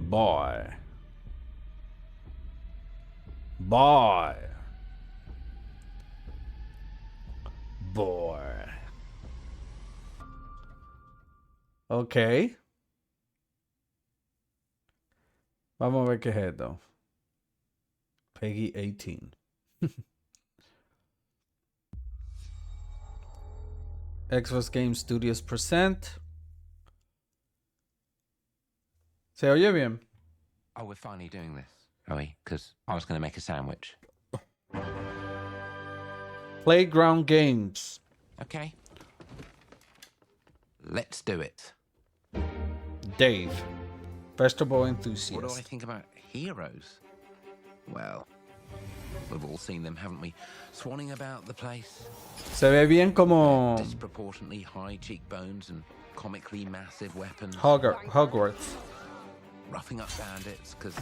Boy. Boy. Boy. Ok. Vamos a ver qué es esto. Peggy 18. Xbox Game Studios present. ¿Se oye bien? Oh, we're finally doing this, are we? Because I was going to make a sandwich. Playground Games. Okay. Let's do it. Dave. Vegetable What do I enthusiast. think about heroes? Well, we've all seen them, haven't we? Swanning about the place. Se ve bien como Disproportionately high cheekbones and comically massive weapons. Hogwarts. Roughing up bandits, because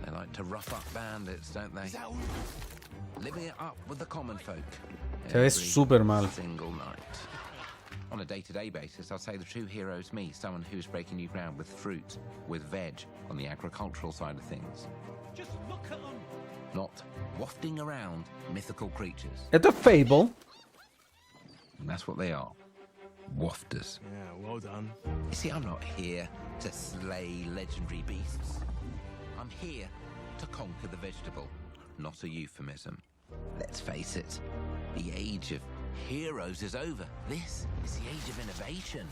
they like to rough up bandits, don't they? Living it up with the common folk. Se ve súper mal. Single night. On a day-to-day basis, I'd say the true hero's me, someone who's breaking new ground with fruit, with veg, on the agricultural side of things. Just look at them. Not wafting around mythical creatures. Esto es Fable. And that's what they are. Wafters. Yeah, well done. You see, I'm not here to slay legendary beasts. I'm here to conquer the vegetable, not a euphemism. Let's face it, the age of heroes is over. This is the age of innovation.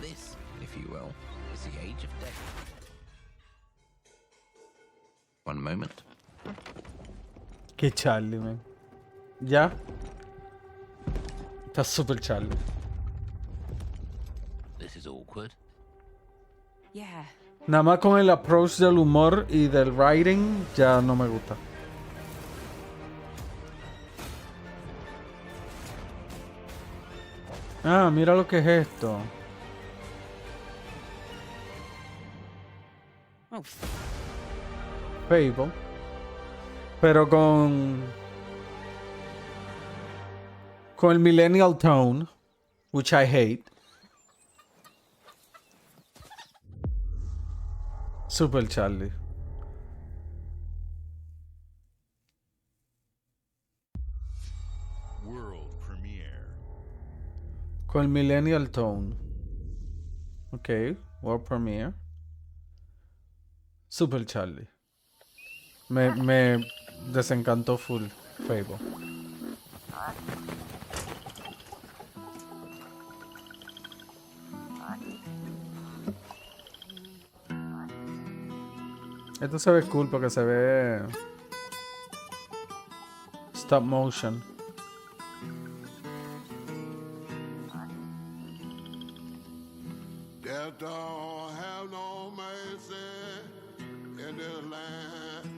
This, if you will, is the age of death. One moment. Qué Charlie, man. ¿Ya? Está súper Charlie. This is awkward. Yeah. Nada más con el approach del humor y del writing ya no me gusta. Ah, mira lo que es esto. Oh, Fable. Pero con el millennial tone, which I hate. Super Charlie. World premiere. Con el millennial tone. Ok, world premiere. Super Charlie. Me desencantó full Fable. Esto se ve cool porque se ve stop motion. Death don't have no mercy in this land.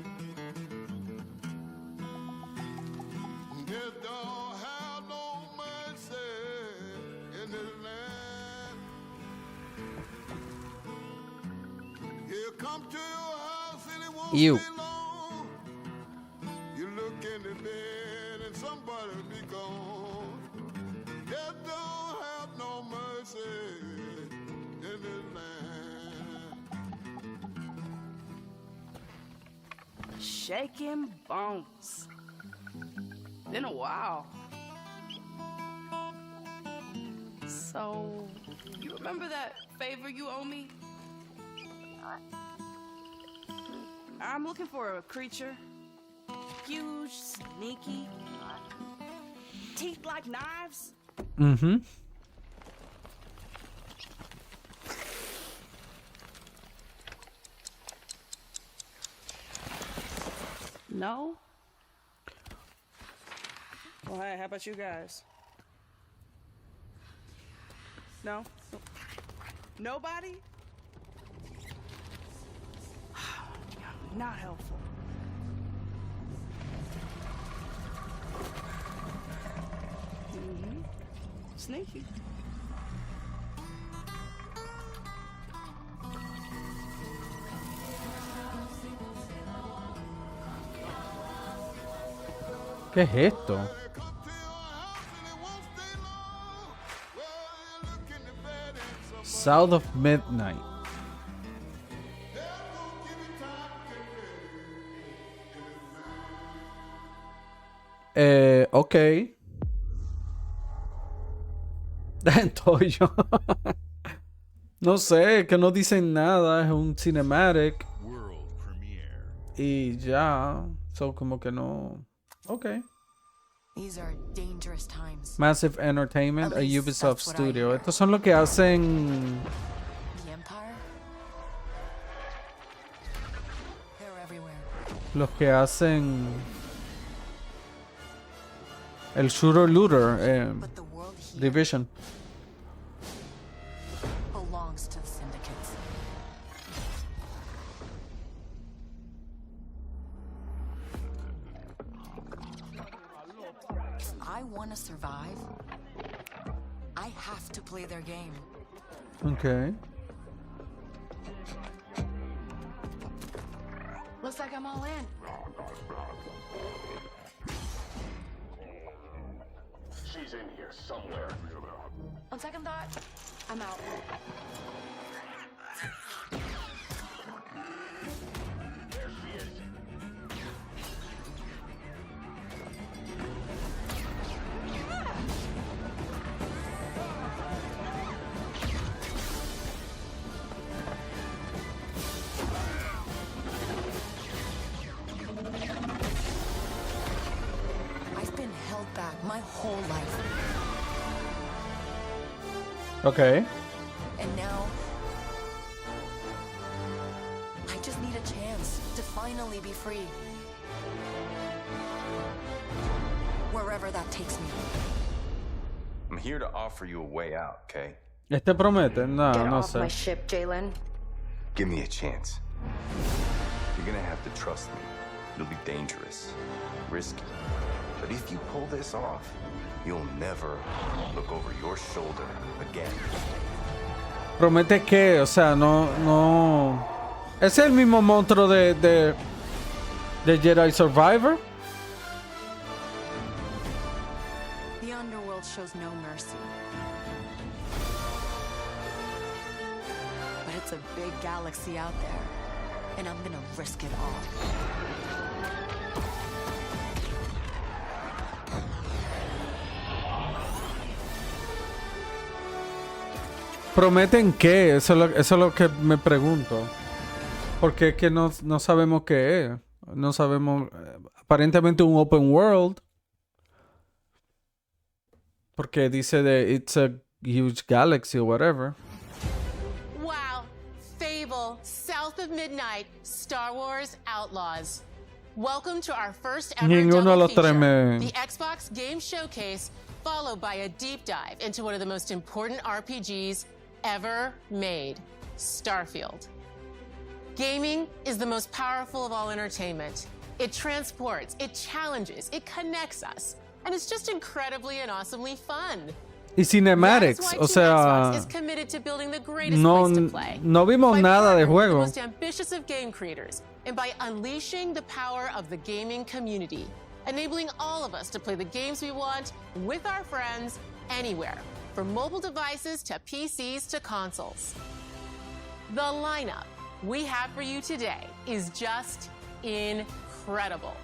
Death don't have no mercy in this land. He'll come to your house and it won't Ew. be long. You look in the bed and somebody be gone. Death don't have no mercy in this land. shaking bones. Been a while. So, you remember that favor you owe me? I'm looking for a creature. Huge, sneaky, teeth like knives. Mm-hmm. No? Well, hey, how about you guys? No? Nobody? Not helpful. Mm-hmm. Sneaky. ¿Qué es esto? South of Midnight. Ok. Estoy yo. No sé, que no dicen nada. Es un cinematic. World premiere. Y ya. So, como que no. Ok. These are dangerous times. Massive Entertainment, At a least Ubisoft that's what I Studio. hear. Estos son los que hacen. The Empire? They're everywhere. Los que hacen. El Shooter Looter. But the world here Division. belongs to the syndicates. If I want to survive, I have to play their game. Ok. Looks like I'm all in. She's in here somewhere. On second thought, I'm out. There she is. I've been held back my whole life, Ok. and now I just need a chance to finally be free. Wherever that takes me. I'm here to offer you a way out, okay? Este promete. No, Get no off my sé. ship, Jalen. Give me a chance. You're gonna have to trust me. It'll be dangerous, risky. But if you pull this off, you'll never look over your shoulder again. Promete que, o sea, no. Es el mismo monstruo de Jedi Survivor. The underworld shows no mercy. But it's a big galaxy out there, and I'm gonna risk it all. ¿Prometen qué? Eso es lo que me pregunto. Porque es que no sabemos qué es. No sabemos. Aparentemente un open world. Porque dice de it's a huge galaxy or whatever. Wow. Fable, South of Midnight, Star Wars Outlaws. Welcome to our first ever Ninguno de double los tres feature, me- the Xbox Game Showcase, followed by a deep dive into one of the most important RPGs ever made, Starfield. Gaming is the most powerful of all entertainment. It transports, it challenges, it connects us, and it's just incredibly and awesomely fun. Y cinematics, That is why o Team sea, Xbox is committed to building the greatest no, place to play. no vimos By nada de partnering with the juego. most ambitious of game creators, and by unleashing the power of the gaming community, enabling all of us to play the games we want with our friends anywhere, from mobile devices to PCs to consoles. The lineup we have for you today is just incredible.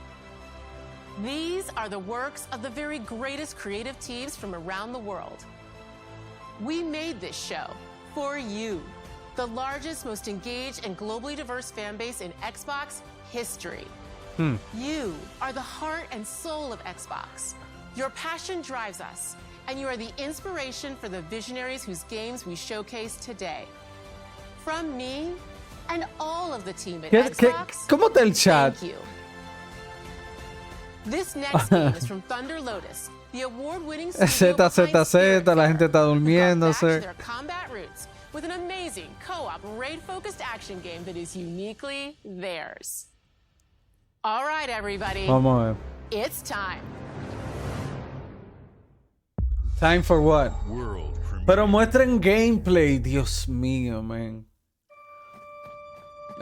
These are the works of the very greatest creative teams from around the world. We made this show for you, the largest, most engaged, and globally diverse fan base in Xbox history. You are the heart and soul of Xbox. Your passion drives us, and you are the inspiration for the visionaries whose games we showcase today. From me and all of the team at Xbox, ¿Cómo está el chat? thank you. This next game is from Thunder Lotus, the award-winning studio behind ZZZ, la gente está Spiritfarer, who got back to durmiéndose. their combat roots with an amazing co-op raid-focused action game that is uniquely theirs. All right, everybody, Vamos a ver. it's time. Time for what? World premiere. Pero muestren gameplay, Dios mío, man.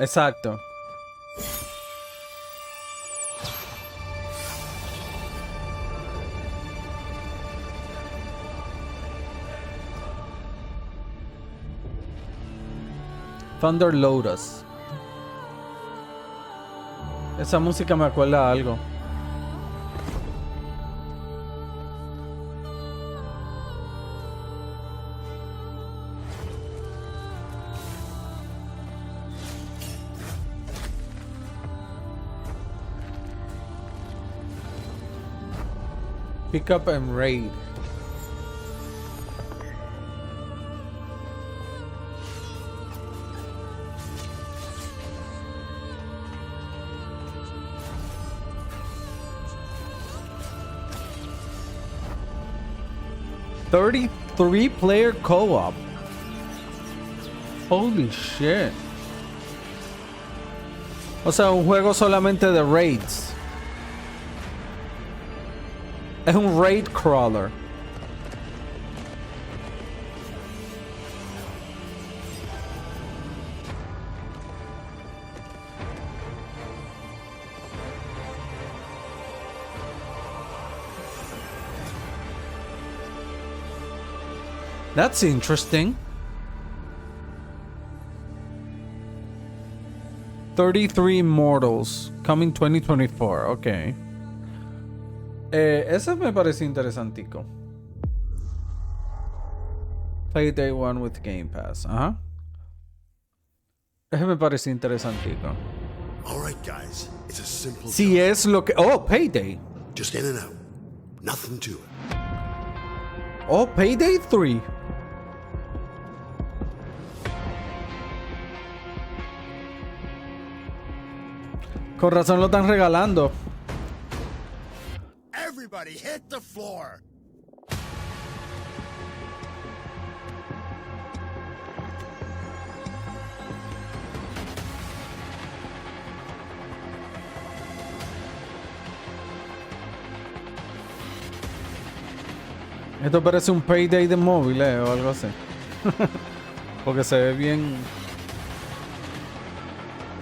Exacto. Thunder Lotus. Esa música me acuerda a algo. Pick up and raid. Three-player co-op. Holy shit. O sea, un juego solamente de raids. Es un raid crawler. That's interesting. 33 Immortals coming 2024. Okay. Ese me parece interesantico. Play Day One with Game Pass. Ajá. Ese me parece interesantico. All right, guys. It's a simple. Si es lo que. Oh, Payday. Just in and out. Nothing to it. Oh, Payday 3. Con razón lo están regalando. Everybody hit the floor. Esto parece un Payday de móvil, o algo así. Porque se ve bien.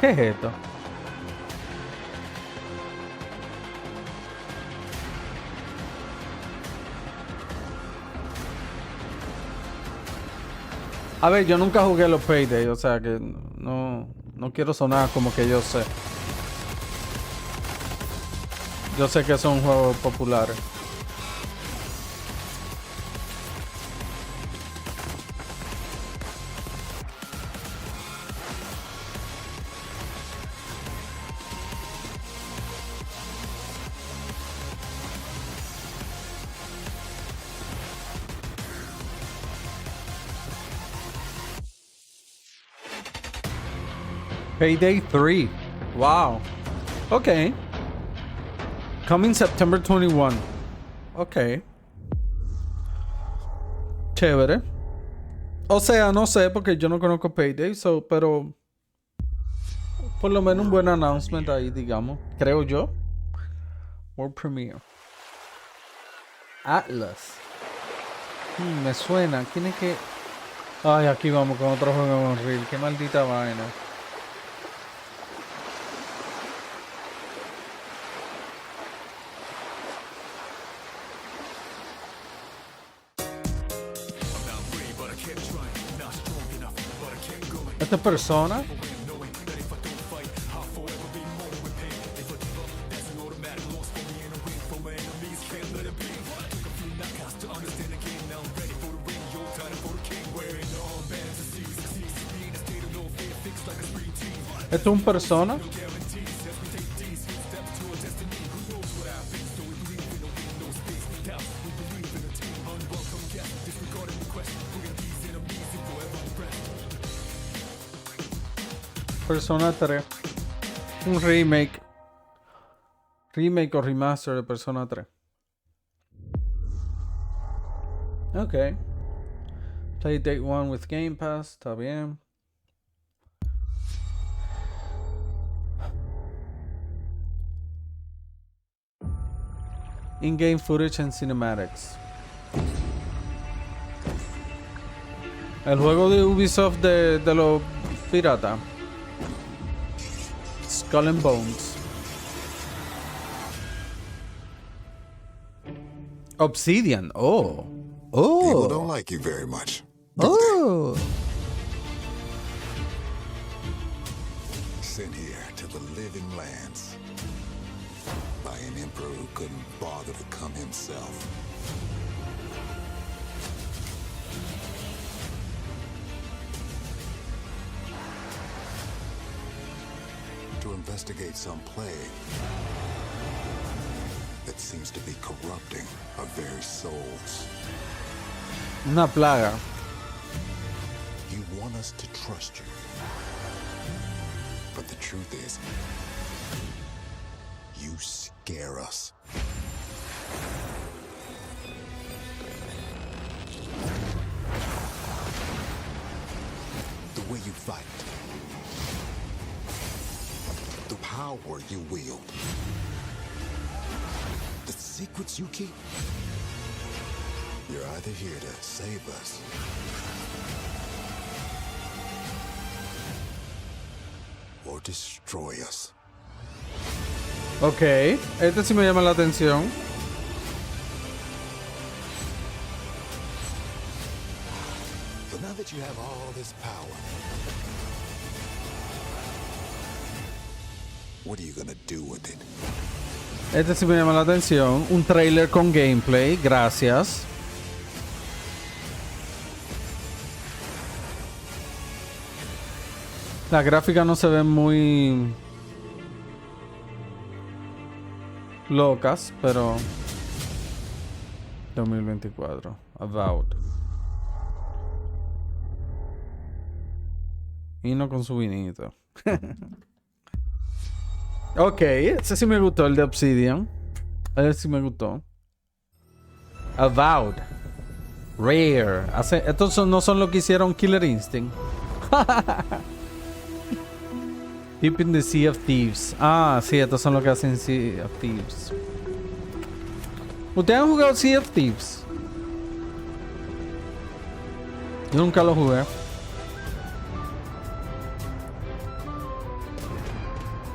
¿Qué es esto? A ver, yo nunca jugué los Payday, o sea que no quiero sonar como que yo sé. Yo sé que son juegos populares. Payday 3. Wow. Okay. Coming September 21. Okay. Chévere. O sea, no sé porque yo no conozco Payday, pero por lo menos un buen announcement ahí, digamos. Creo yo. World Premiere. Atlas. Me suena. ¿Quién es que...? Ay, aquí vamos con otro juego de Unreal. Qué maldita vaina. Esta persona. Esto es un persona. Persona 3. Un remake. Remake o remaster de Persona 3. Ok. Play Day 1 with Game Pass. Está bien. In-game footage and cinematics. El juego de Ubisoft de los piratas. Skull and Bones. Obsidian. Oh. People don't like you very much. Oh. Sent here to the living lands by an emperor who couldn't bother to come himself. To investigate some plague that that seems to be corrupting our very souls. Una plaga. You want us to trust you. But the truth is, you scare us. The way you fight. The power you wield. The secrets you keep. You're either here to save us or destroy us. Ok, este sí me llama la atención. So now that you have all this power, what are you gonna do with it? Este sí me llama la atención. Un trailer con gameplay, gracias. Las gráficas no se ven muy locas, pero 2024, Avowed. Y no con su vinito. Ok, ese sí me gustó, el de Obsidian. Ese sí me gustó. Avowed. Rare. Estos no son lo que hicieron Killer Instinct. Deep in the Sea of Thieves. Ah, sí, estos son los que hacen Sea of Thieves. ¿Ustedes han jugado Sea of Thieves? Yo nunca lo jugué.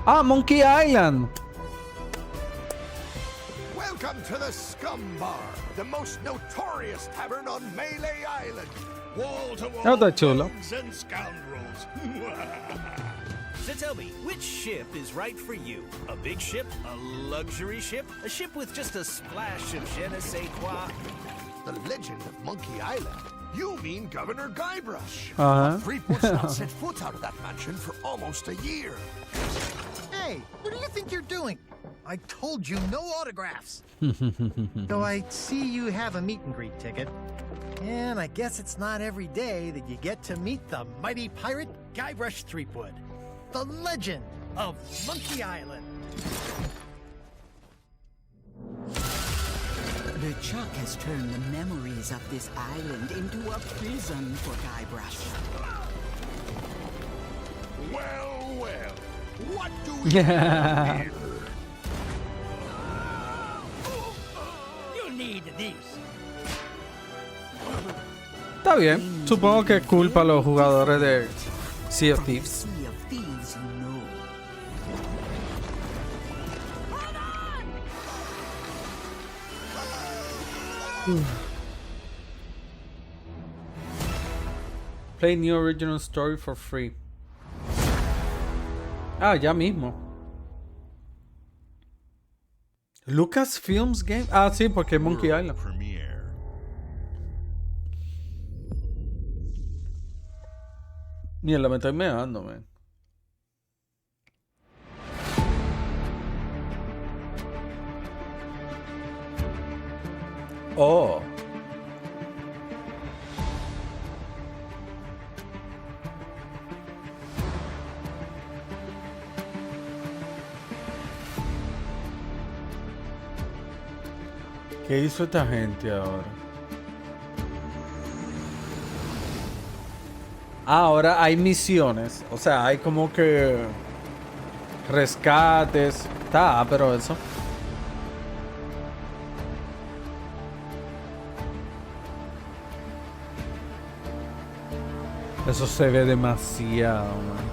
Ah, Monkey Island. Welcome to the Scum Bar, the most notorious tavern on Melee Island. Wall to wall Está chulo. thugs and scoundrels. So tell me, which ship is right for you? A big ship? A luxury ship? A ship with just a splash of je ne sais quoi? The legend of Monkey Island. You mean Governor Guybrush. Uh-huh. Freeport's not set foot out of that mansion for almost a year. Hey, what do you think you're doing? I told you no autographs. Though I see you have a meet and greet ticket. And I guess it's not every day that you get to meet the mighty pirate Guybrush Threepwood, the legend of Monkey Island. The Chuck has turned the memories of this island into a prison for Guybrush. Well, well. What do we do here? You need these. Está bien. Supongo que es cool para los jugadores de Sea of Thieves. Sea of Thieves, no. Play new original story for free. Ah, ya mismo. Lucasfilms Game. Ah, sí, porque es Monkey Island. Premiere. Mierda, me estoy meando, man. Oh. ¿Qué hizo esta gente ahora? Ahora hay misiones. O sea, hay como que rescates. Está, pero eso. Eso se ve demasiado, man.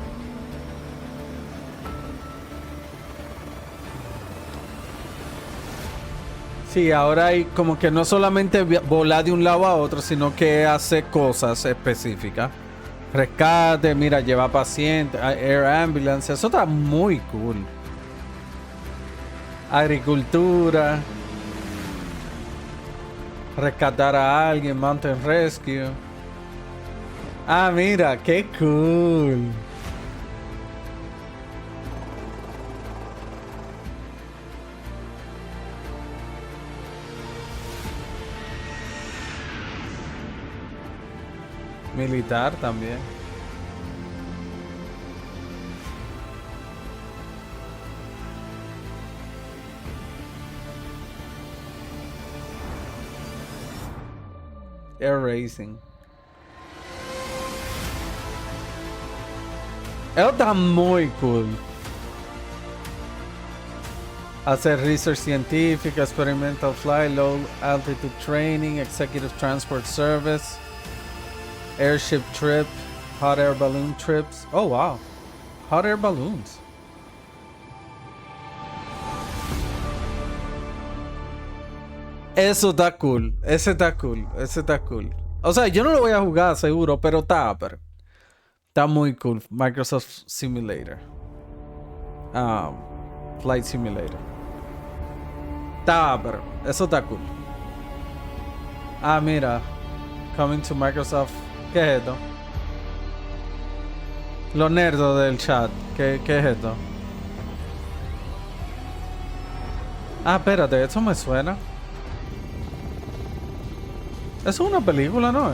Sí, ahora hay como que no solamente volar de un lado a otro, sino que hace cosas específicas. Rescate, mira, lleva pacientes, air ambulance, eso está muy cool. Agricultura. Rescatar a alguien, mountain rescue. Ah, mira, qué cool. Militar también. Air Racing. Eso está muy cool. Hacer research científica, experimental flight, low altitude training, executive transport service, airship trip, hot air balloon trips. Oh wow, hot air balloons. Eso está cool. Ese está cool. Ese está cool. O sea, yo no lo voy a jugar seguro, pero está muy cool. Microsoft Simulator. Flight Simulator. Pero eso está cool. Mira. Coming to Microsoft. ¿Qué es esto? Los nerdos del chat. ¿Qué es esto? Espérate, eso me suena. Eso es una película, ¿no?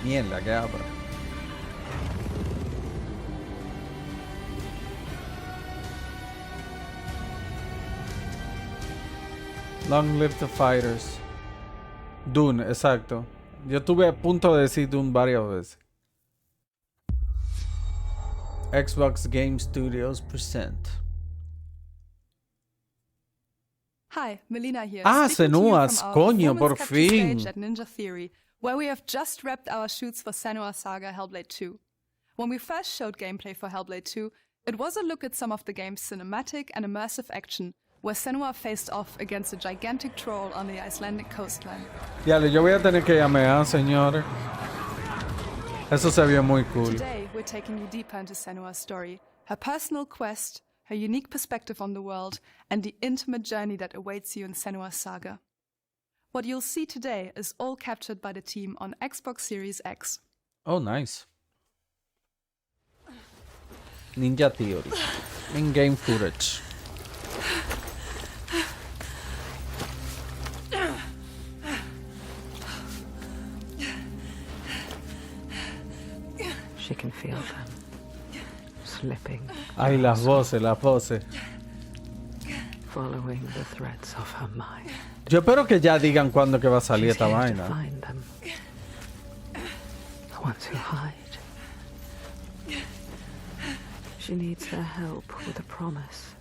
Mierda, qué abro. Long live the fighters. Dune, exacto. Yo estuve a punto de decir Dune varias veces. Xbox Game Studios present. Hi, Melina here. Senua's, coño, por fin. At Ninja Theory, where we have just wrapped our shoots for Senua's Saga Hellblade 2. When we first showed gameplay for Hellblade 2, it was a look at some of the game's cinematic and immersive action, where Senua faced off against a gigantic troll on the Icelandic coastline. Diale, yo voy a tener que llamear, señores. Eso se vio muy cool. Today, we're taking you deeper into Senua's story, her personal quest, her unique perspective on the world, and the intimate journey that awaits you in Senua's Saga. What you'll see today is all captured by the team on Xbox Series X. Oh, nice. Ninja Theory. In-game footage. She can feel them slipping. Ay, las voces. Following the threads of her mind. Yo espero que ya digan cuándo que va a salir esta vaina. Find them. The ones who hide. She needs their help with a promise.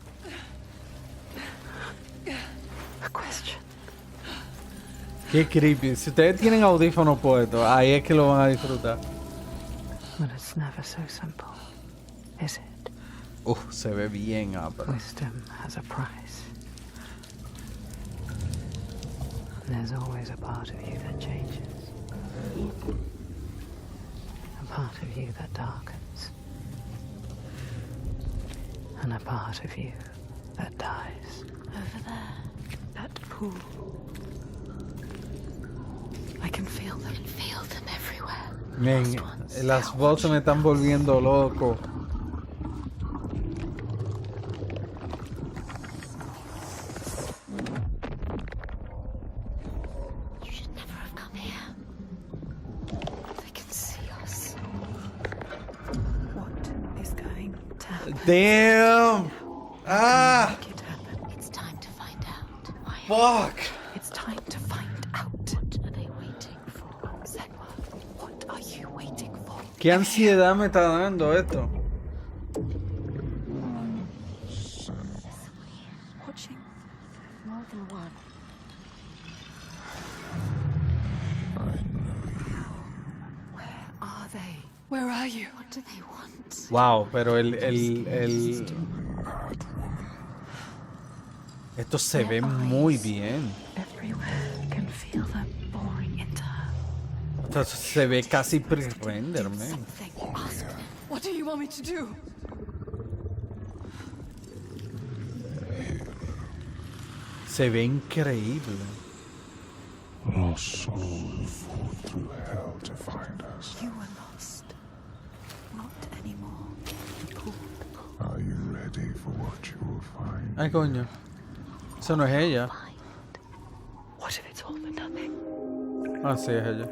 A question. Qué creepy. Si ustedes tienen audífonos puestos, ahí es que lo van a disfrutar. But it's never so simple, is it? Se ve bien, pero... Wisdom has a price. And there's always a part of you that changes. A part of you that darkens. And a part of you that dies. Over there, that pool. I can feel them. Everywhere. Men, las voces me están volviendo loco. You should never have come here. They can see us. What is going to happen? Damn! It's time to find out. Fuck! It's time to find out. What are they waiting for? Senua, what are you waiting for? ¿Qué ansiedad me está dando esto? Watching more than one. Where are they? Where are you? What do they want? Wow, pero esto se ve muy bien. Everywhere can feel them boring into her. Esto se ve casi pre-render, man. What do you want me to do? Se ve increíble. Our souls fought through hell to find us. You were lost. Not anymore. The pool ready for what you will find. Ay, coño. Eso no es ella. What if it's all for nothing? Ah, sí, es ella.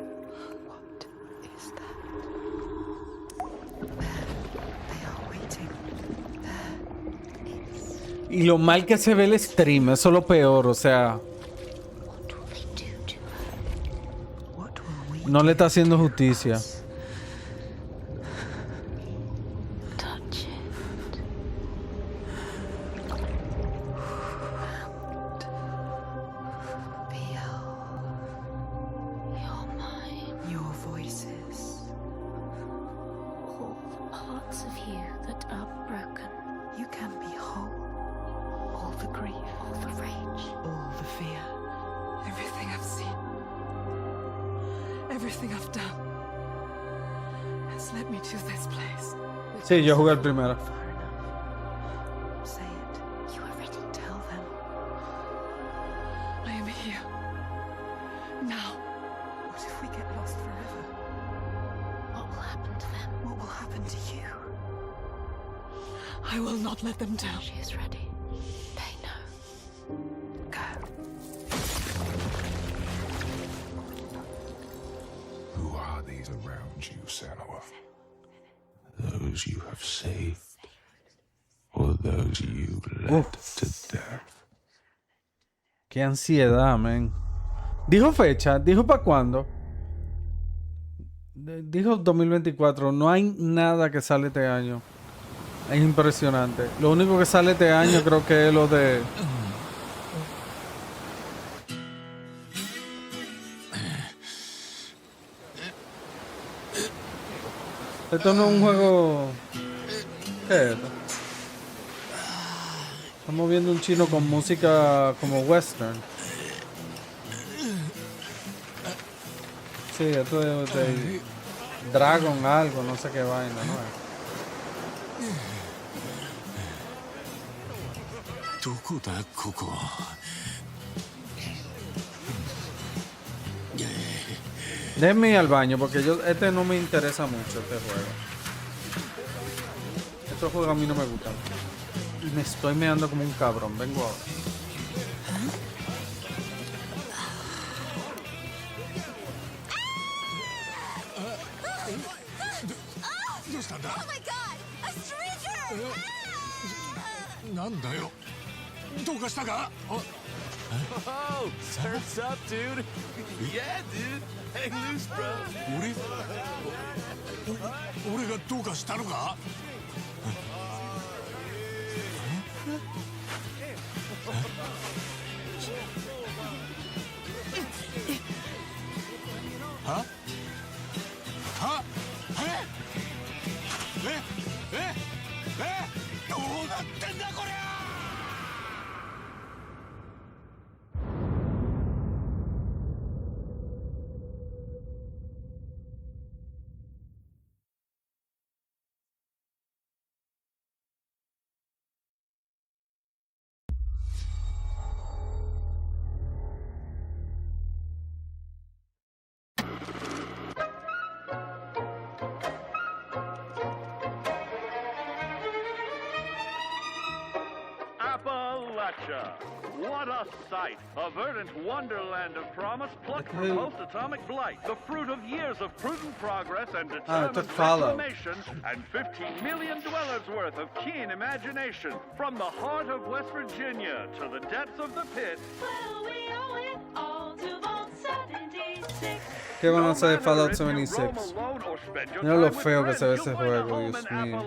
What is that? They are waiting. Y lo mal que se ve el stream, eso es lo peor, o sea. No le está haciendo justicia. Touch it. Feel your mind. Your voices. All the parts of you that are broken. You can be whole. All the grief, all the rage, All the fear. Everything I've seen, everything I've done has led me to this place. Sí, yo jugué el primero. Say it. you are ready. Tell them. I am here. Now. What if we get lost forever? What will happen to them? What will happen to you? I will not let them down. She is ready. They know. Go. Who are these around you, Senua? Those you have saved, or those you led to death? Qué ansiedad, man. Dijo fecha, dijo para cuándo. Dijo 2024. No hay nada que sale este año. Es impresionante. Lo único que sale este año creo que es lo de... Esto no es un juego... ¿Qué es esto? Estamos viendo un chino con música como western. Sí, esto es de Dragon algo, no sé qué vaina, ¿no? Déjenme ir al baño porque este no me interesa mucho, este juego. Estos juegos a mí no me gustan. Y me estoy meando como un cabrón. Vengo ahora. Oh my god! A stranger! なんだよ。どうかしたか? Oh, surf's up, dude. Yeah, dude. Hang loose, bro. 俺がどうかしたのか? Huh? Huh? どうなってんだこりゃ! What a sight! A verdant wonderland of promise plucked from post-atomic blight. The fruit of years of prudent progress and determined reclamation, and 15 million dwellers worth of keen imagination. From the heart of West Virginia to the depths of the pit. ¿Qué van a hacer de Fallout 76? Mira lo feo que se ve ese juego, Dios mío.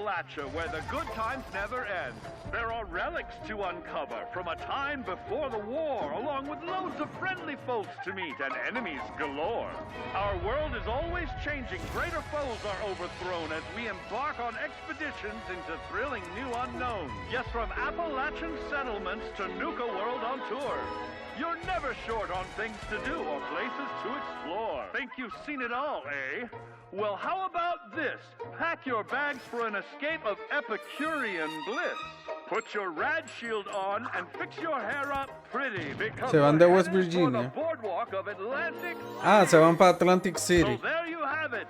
Where the good times never end. There are relics to uncover from a time before the war, along with loads of friendly folks to meet and enemies galore. Our world is always changing. Greater foes are overthrown as we embark on expeditions into thrilling new unknowns. Yes, from Appalachian settlements to Nuka World on tour. You're never short on things to do or places to explore. Think you've seen it all, eh? Well, how about this? Pack your bags for an escape of Epicurean bliss. Put your rad shield on and fix your hair up pretty because Se van de West Virginia. boardwalk of Atlantic. Ah, se van para Atlantic City. So there you have it.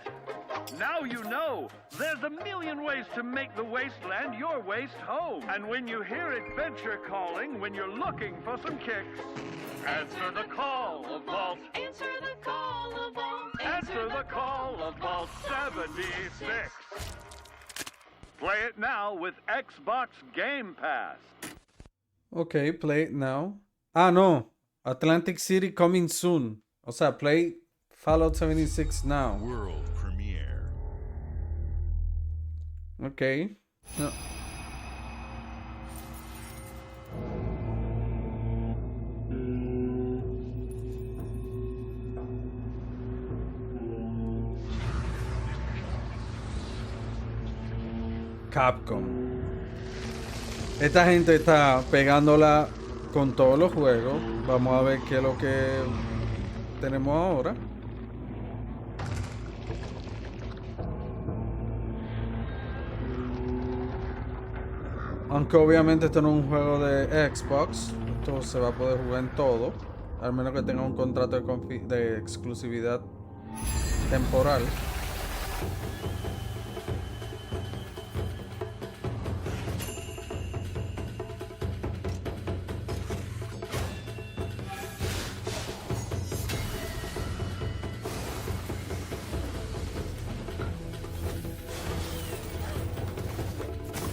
Now you know. There's a million ways to make the wasteland your waste home. And when you hear adventure calling, when you're looking for some kicks, answer the call of Vault. Answer the call of Vault. Answer the call of Vault 76. Play it now with Xbox Game Pass. Okay, play it now. Ah, no. Atlantic City coming soon. O sea, play Fallout 76 now. World premiere. Okay. No. Capcom. Esta gente está pegándola con todos los juegos. Vamos a ver qué es lo que tenemos ahora. Aunque obviamente esto no es un juego de Xbox. Esto se va a poder jugar en todo. Al menos que tenga un contrato de exclusividad temporal.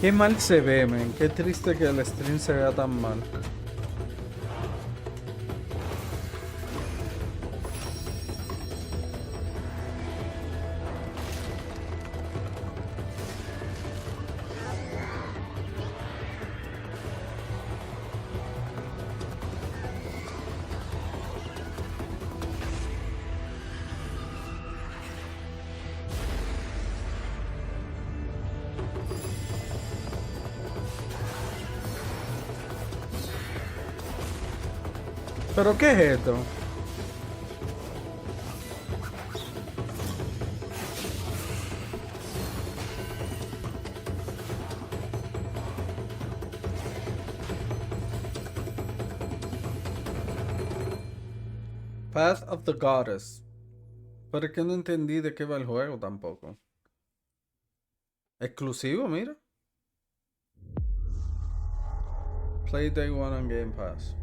Qué mal se ve, men. Qué triste que el stream se vea tan mal. ¿Pero qué es esto? Path of the Goddess. Pero es que no entendí de qué va el juego tampoco. Exclusivo, mira. Play Day 1 on Game Pass.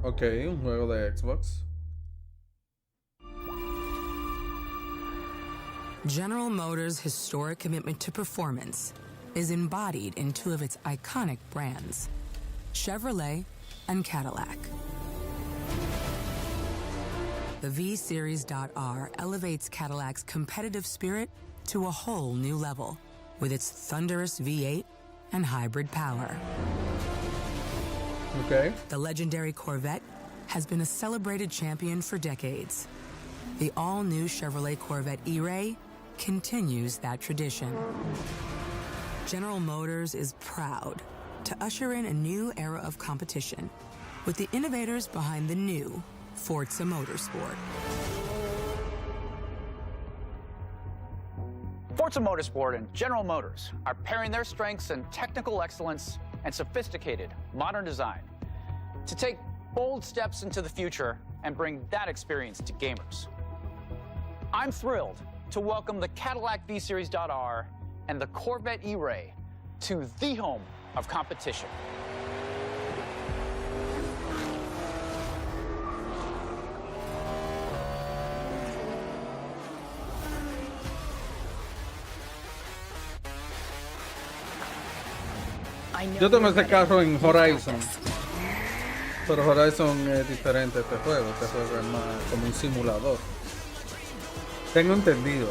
Ok, un juego de Xbox. General Motors' historic commitment to performance is embodied in two of its iconic brands, Chevrolet and Cadillac. The V-Series.R elevates Cadillac's competitive spirit to a whole new level with its thunderous V8 and hybrid power. Okay. The legendary Corvette has been a celebrated champion for decades. The all-new Chevrolet Corvette E-Ray continues that tradition. General Motors is proud to usher in a new era of competition with the innovators behind the new Forza Motorsport. Forza Motorsport and General Motors are pairing their strengths in technical excellence and sophisticated modern design to take bold steps into the future and bring that experience to gamers. I'm thrilled to welcome the Cadillac V-Series.R and the Corvette E-Ray to the home of competition. Yo tengo este carro en Horizon. Pero Horizon es diferente a este juego. Este juego es más como un simulador. Tengo entendido.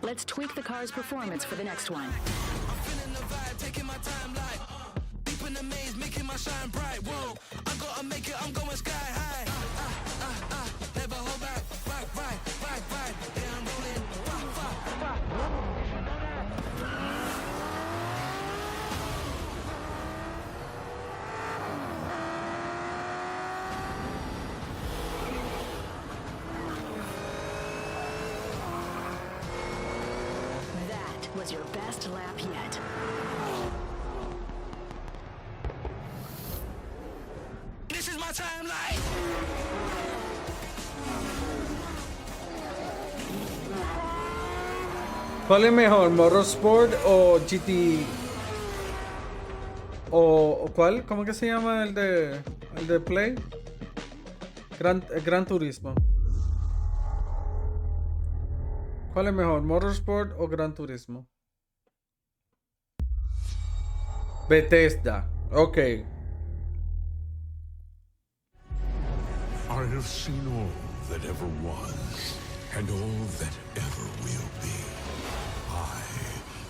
Let's tweak the car's performance for the next one. Was your best lap yet. This is my my timeline. ¿Cuál es mejor, Motorsport o GT? ¿O cuál? ¿Cómo que se llama el de Play? Gran Turismo. ¿Cuál es mejor, Motorsport o Gran Turismo? Bethesda. Ok. I have seen all that ever was, and all that ever will be. I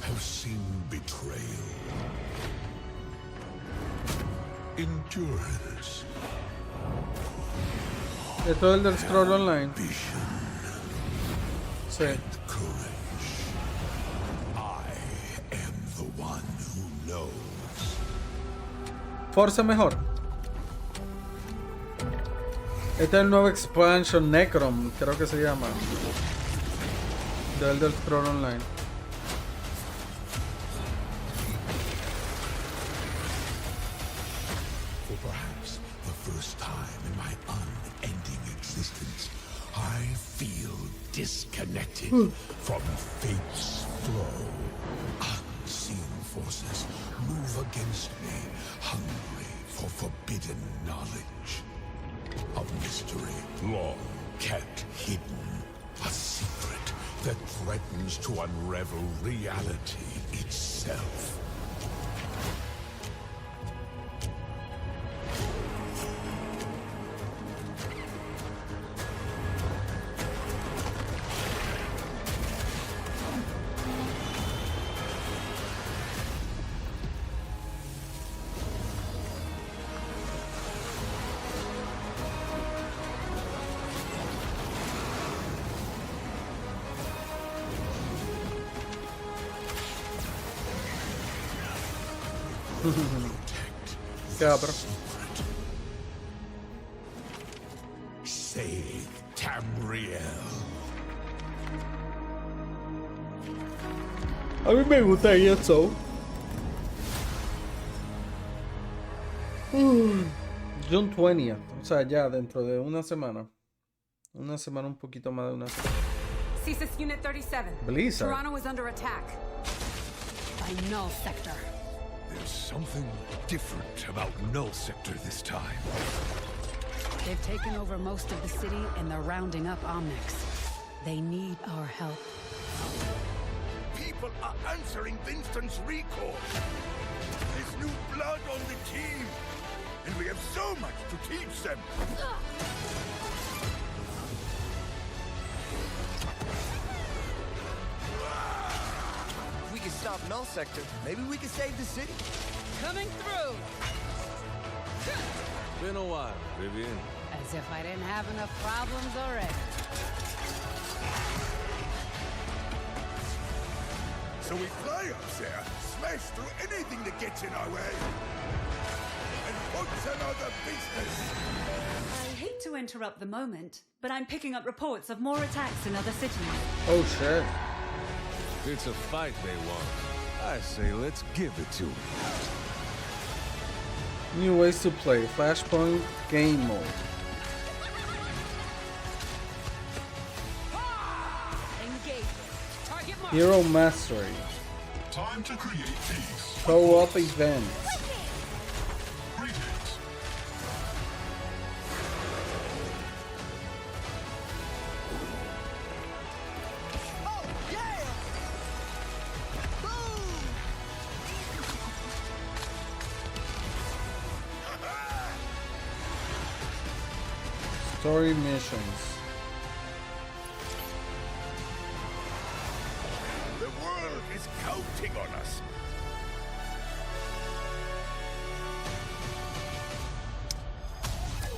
have seen betrayal, endurance, De todo el del Scroll Online. Sí. courage. I am the one who knows. Forza mejor. Este es el nuevo expansion Necrom, creo que se llama. Del Scroll Online. For perhaps the first time in my unending existence, I feel disconnected from fate's flow. Unseen forces move against me, hungry for forbidden knowledge. A mystery long kept hidden. A secret that threatens to unravel reality itself. Cabrón. Save Tamriel. A mí me gusta eso. June 20th. O sea, ya dentro de una semana. Una semana, un poquito más de una semana. CSIS Unit 37. Blizzard. Toronto is under attack by Null Sector. There's something different about Null Sector this time. They've taken over most of the city and they're rounding up Omnics. They need our help. People are answering Winston's recall. There's new blood on the team, and we have so much to teach them. We can stop Null Sector. Maybe we can save the city. Coming through! Been a while, Vivian. As if I didn't have enough problems already. So we fly up there, smash through anything that gets in our way, and put some other business. I hate to interrupt the moment, but I'm picking up reports of more attacks in other cities. Oh shit. It's a fight they want. I say let's give it to them. New ways to play. Flashpoint game mode. Hero mastery. Time to create peace. Co-op events. Story missions. The world is counting on us.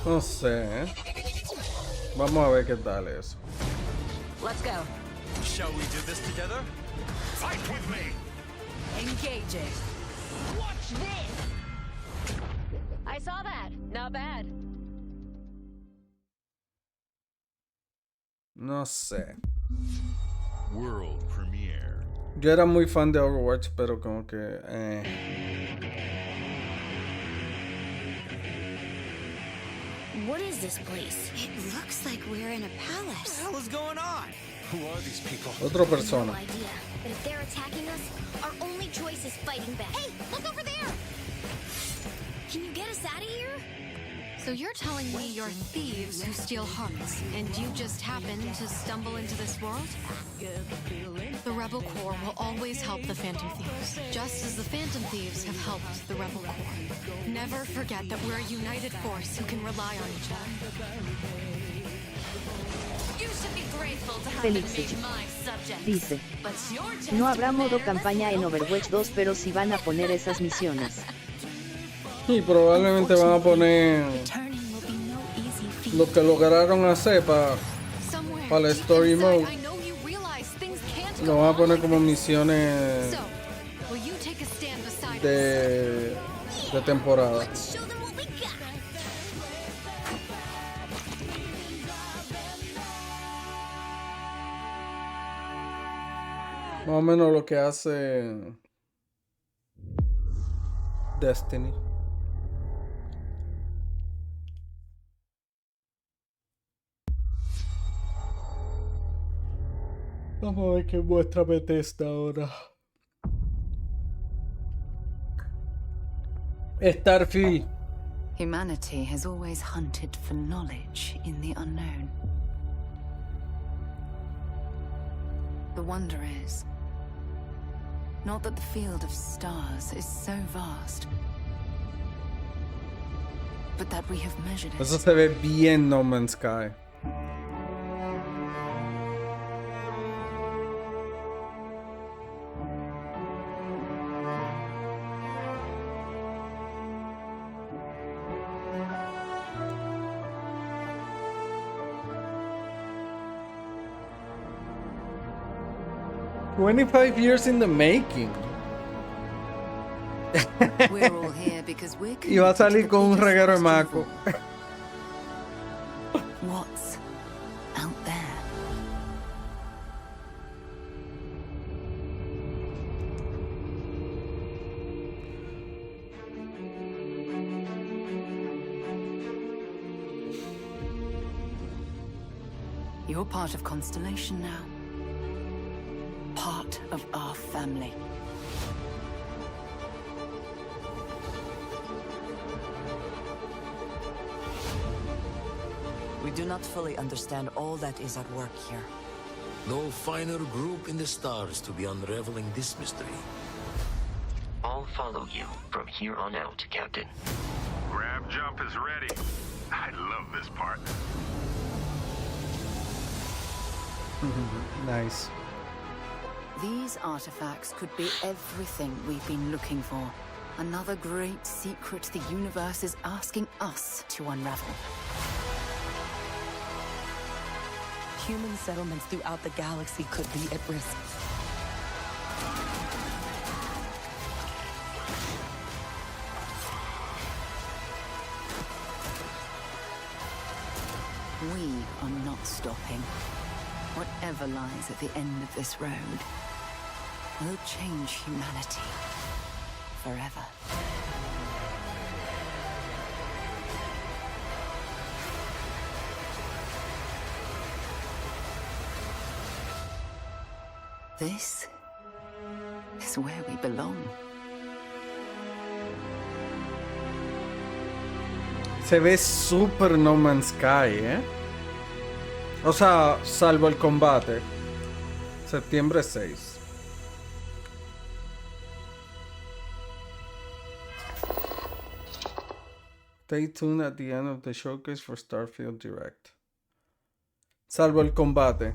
No sé. Vamos a ver qué tal eso. Let's go. Shall we do this together? Fight with me. Engage it. Watch this! I saw that. Not bad. No sé. World premiere. Yo era muy fan de Overwatch, pero como que... What is this place? It looks like we're in a palace. What the hell is going on? Who are these people? Otra persona. No idea. But if they're attacking us, our only choice is fighting back. Hey, look over there! Can you get us out of here? So you're telling me you're thieves who steal hearts, and you just happened to stumble into this world? The Rebel Corps will always help the Phantom Thieves, just as the Phantom Thieves have helped the Rebel Corps. Never forget that we're a united force who can rely on each other. You should be grateful to have Félix been made my subject. dice, But your chance no to habrá modo win campaña en Overwatch 2, pero sí van a poner esas misiones. Y probablemente van a poner lo que lograron hacer para el story mode. Lo van a poner como misiones de temporada. Más o menos lo que hace Destiny. Vamos a ver qué muestra Bethesda ahora. Starfield. Humanity has always hunted for knowledge in the unknown. The wonder is not that the field of stars is so vast, but that we have measured it. Eso se ve bien No Man's Sky. "25 years in the making." We're all here because we're Y va a salir con un reguero de maco. What's out there? You're part of Constellation now. Part of our family. We do not fully understand all that is at work here. No finer group in the stars to be unraveling this mystery. I'll follow you from here on out, Captain. Grab jump is ready. I love this part. Nice. These artifacts could be everything we've been looking for. Another great secret the universe is asking us to unravel. Human settlements throughout the galaxy could be at risk. We are not stopping. Whatever lies at the end of this road will change humanity forever. This is where we belong. Se ve super No Man's Sky, ¿eh? O sea, salvo el combate. Septiembre 6. Stay tuned at the end of the showcase for Starfield Direct. Salvo el combate.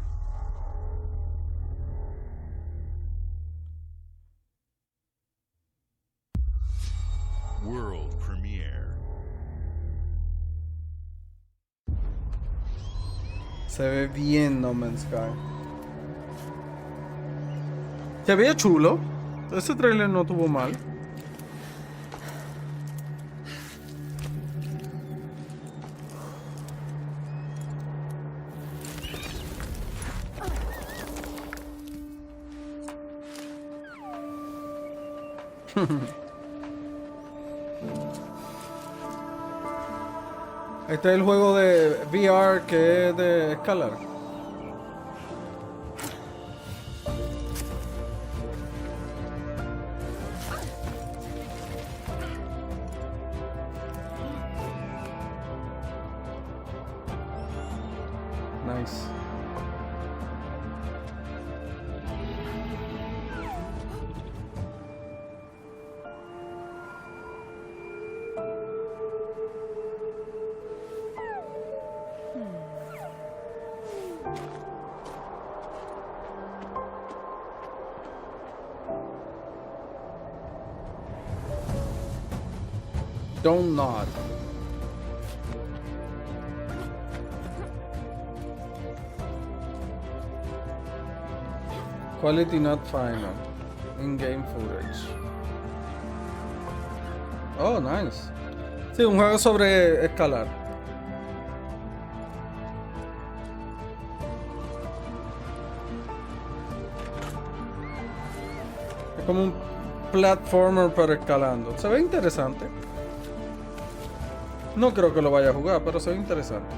World premiere. Se ve bien No Man's Sky. Se veía chulo. Ese trailer no estuvo mal. Este es el juego de VR que es de escalar. Nice. Don't nod. Quality not final. In-game footage. Oh, nice. Sí, un juego sobre escalar. Es como un platformer pero escalando. Se ve interesante. No creo que lo vaya a jugar, pero se ve interesante.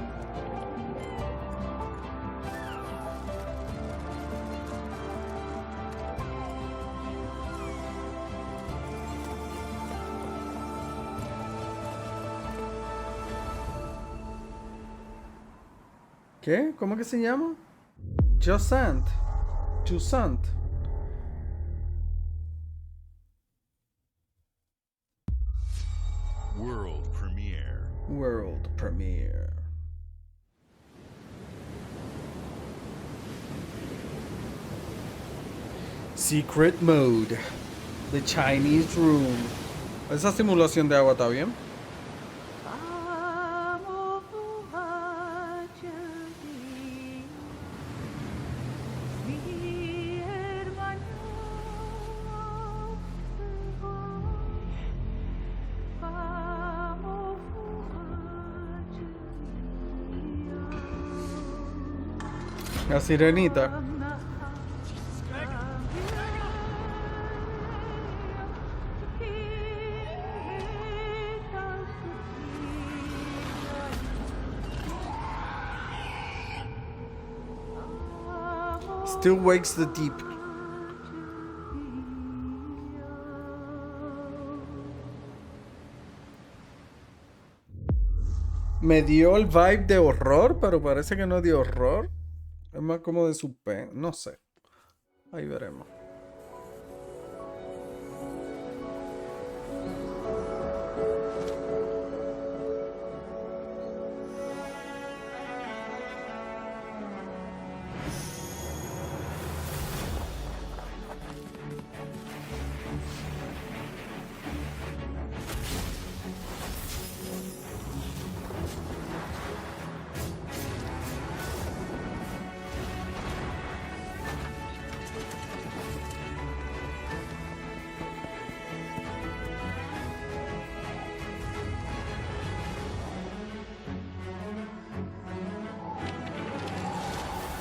¿Qué? ¿Cómo que se llama? Jusant. World premiere. World premiere. Secret mode. The Chinese room. Esa simulación de agua está bien. La sirenita. Still wakes the deep. Me dio el vibe de horror, pero parece que no es de horror. Es más como de suspense. No sé. Ahí veremos.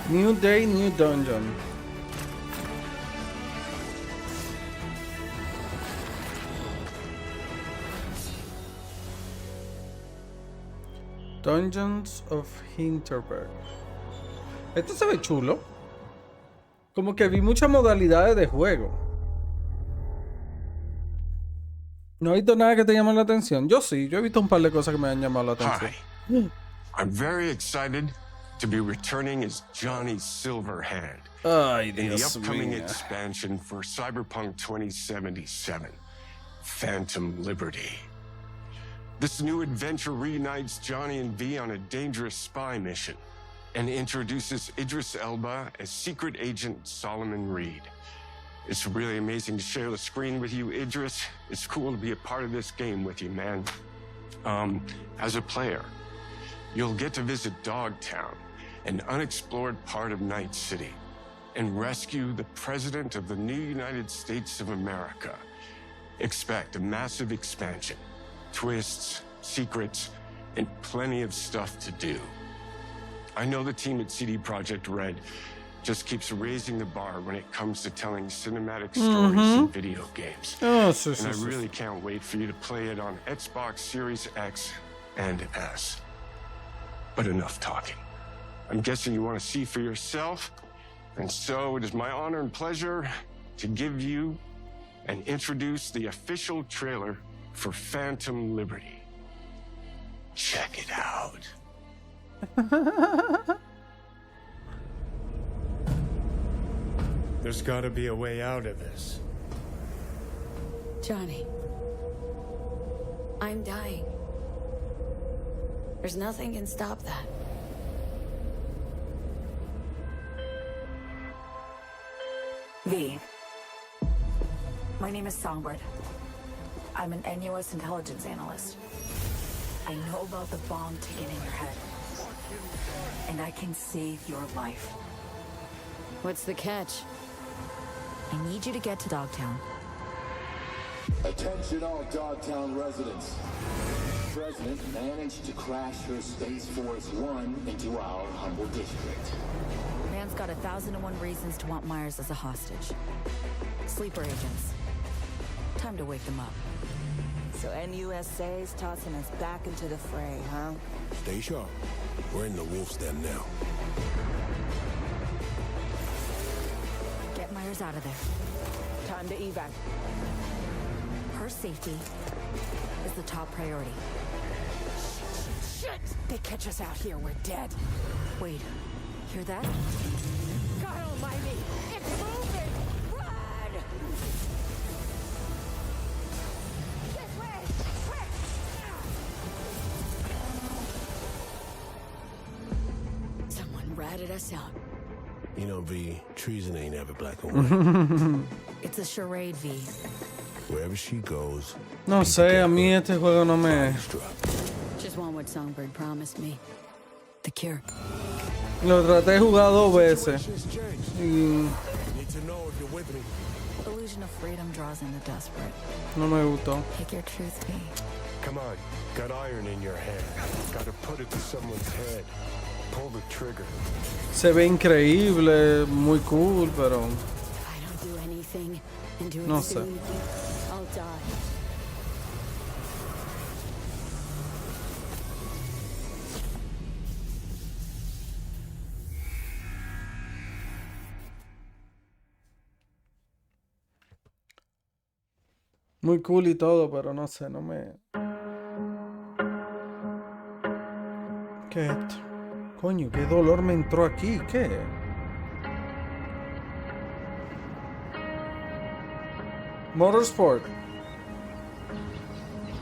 New day, new dungeon. Dungeons of Hinterberg. Esto se ve chulo. Como que vi muchas modalidades de juego. ¿No has visto nada que te llame la atención? Yo sí, yo he visto un par de cosas que me han llamado la atención. Hi. I'm very excited to be returning as Johnny Silverhand Ay, in the Dios upcoming mío. expansion for Cyberpunk 2077, Phantom Liberty. This new adventure reunites Johnny and V on a dangerous spy mission and introduces Idris Elba as secret agent Solomon Reed. It's really amazing to share the screen with you, Idris. It's cool to be a part of this game with you, man. As a player, you'll get to visit Dogtown, an unexplored part of Night City, and rescue the President of the new United States of America. Expect a massive expansion, twists, secrets, and plenty of stuff to do. I know the team at CD Projekt Red just keeps raising the bar when it comes to telling cinematic stories in video games. Oh, And I really can't wait for you to play it on Xbox Series X and S. But enough talking. I'm guessing you want to see for yourself, and so it is my honor and pleasure to give you and introduce the official trailer for Phantom Liberty. Check it out. There's gotta be a way out of this. Johnny, I'm dying. There's nothing can stop that. V. My name is Songbird. I'm an NUS intelligence analyst. I know about the bomb ticking in your head. And I can save your life. What's the catch? I need you to get to Dogtown. Attention all Dogtown residents. The President managed to crash your Space Force One into our humble district. Man's got 1,001 reasons to want Myers as a hostage. Sleeper agents. Time to wake them up. So NUSA's tossing us back into the fray, huh? Stay sharp. We're in the wolf's den now. Get Myers out of there. Time to evac. Her safety is the top priority. Shit! They catch us out here, we're dead. Wait, hear that? God almighty! It's moving! Run! This way! Quick! Someone ratted us out. You know, V, treason ain't ever black and white. It's a charade, V. Wherever she goes. No sé, a mí este juego no me... Just want what Songbird promised me. The cure. Lo traté de jugar 2 veces. Y... Illusion of freedom draws in the desperate. no me gustó. Pick your truth, V. Come on, got iron in your hand. Gotta put it to someone's head. Pull the trigger. Se ve increíble, muy cool, pero... I don't do anything and do it No sé. soon. I'll die. Muy cool y todo, pero no sé, no me... ¿Qué es esto? Coño, qué dolor me entró aquí, ¿qué? Motorsport.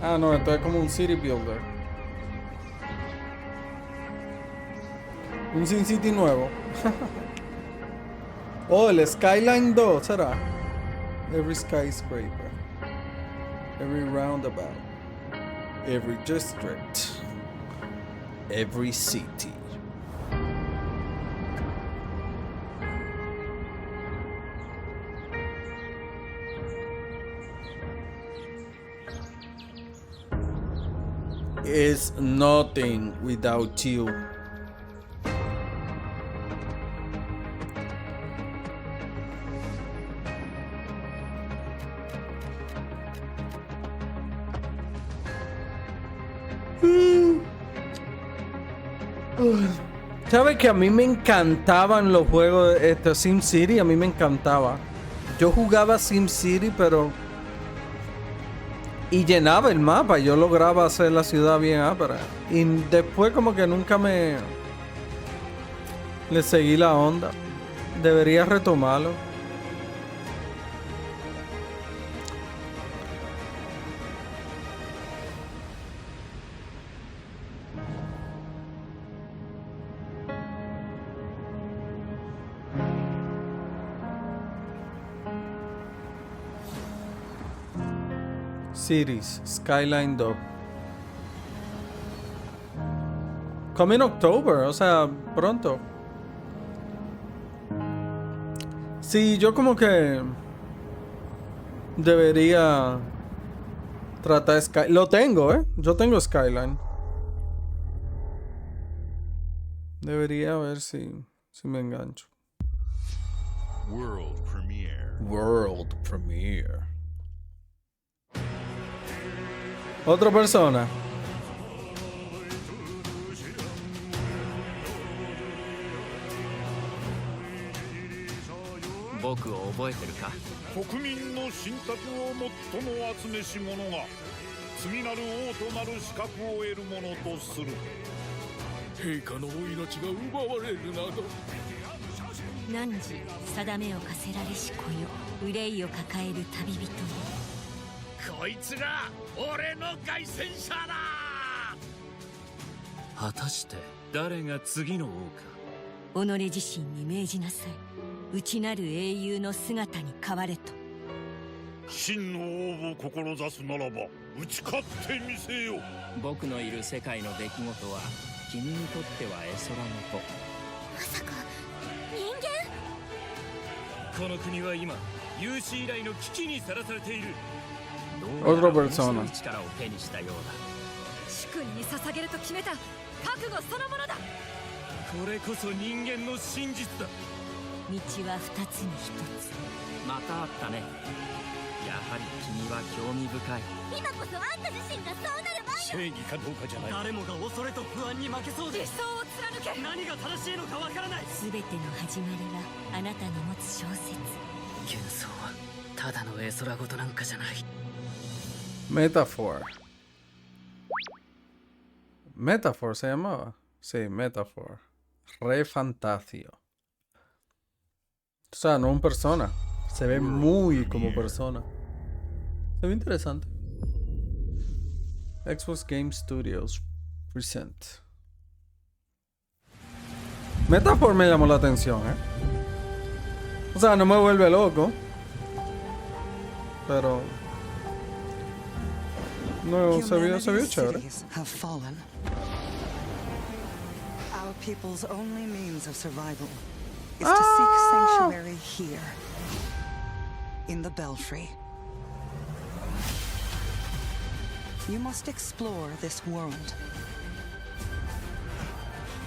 Ah, no, esto es como un city builder. Un Sin City nuevo. Oh, el Skyline 2, ¿será? Every skyscraper. Every roundabout. Every district. Every city. Is nothing without you. ¿Sabes que a mí me encantaban los juegos de SimCity? A mí me encantaba. Yo jugaba SimCity, pero... y llenaba el mapa. Yo lograba hacer la ciudad bien ápera. Y después como que nunca me... le seguí la onda. Debería retomarlo. Cities Skylines 2. Come in October, o sea, pronto. Sí, yo como que debería tratar Skyline. Lo tengo, yo tengo Skyline. Debería ver si me engancho. World premiere. World premiere. Otra persona. 僕を覚えてるか？国民の信託を最も集めし者が次なる王となる資格を得るものとする。陛下のお命が奪われるなど。汝定めを課せられし子よ、憂いを抱える旅人よ。こいつが俺の凱旋者だ。果たして誰が次の王か。己自身に命じなさい。内なる英雄の姿に変われと。真の王を志すならば打ち勝ってみせよ。僕のいる世界の出来事は君にとっては絵空事。まさか人間？この国は今有史以来の危機にさらされている。Otra persona. 力を手にしたようだ。主君に捧げると決めた覚悟そのものだ。これこそ人間の真実だ。道は二つに一つ。またあったね。やはり君は興味深い。今こそあんた自身がそうなる前よ。正義かどうかじゃない。誰もが恐れと不安に負けそうで。理想を貫け。何が正しいのかわからない。全ての始まりはあなたの持つ小説。幻想はただの絵空事なんかじゃない。Metaphor. Metaphor se llamaba. Sí, Metaphor. Re Fantasio. O sea, no un persona. Se ve muy como persona. Se ve interesante. Xbox Game Studios present. Metaphor me llamó la atención, O sea, no me vuelve loco. Pero no, se vio chévere. Have fallen. Our people's only means of survival is to seek sanctuary here, in the Belfry. You must explore this world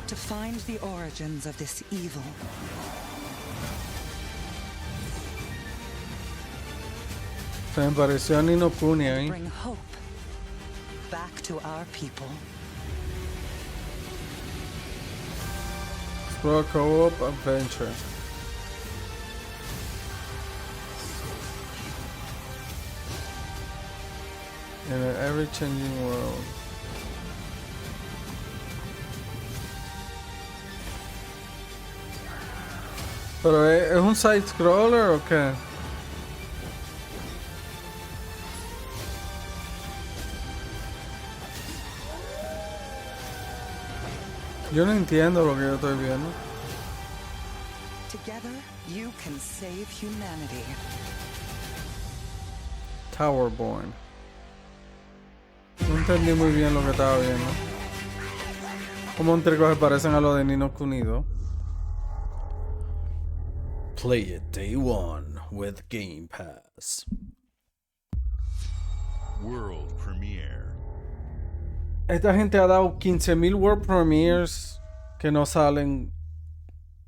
to find the origins of this evil. Se me pareció a Nino Kuni ahí. Bring hope back to our people. Explore co-op adventure. In an ever-changing world. ¿Pero es un side-scroller o qué? Yo no entiendo lo que yo estoy viendo. Together, you can save humanity. Towerborn. No entendí muy bien lo que estaba viendo. Como un trigo se parecen a los de Nino Kuni. Play it day one with Game Pass. World Premiere. Esta gente ha dado 15,000 World Premieres que no salen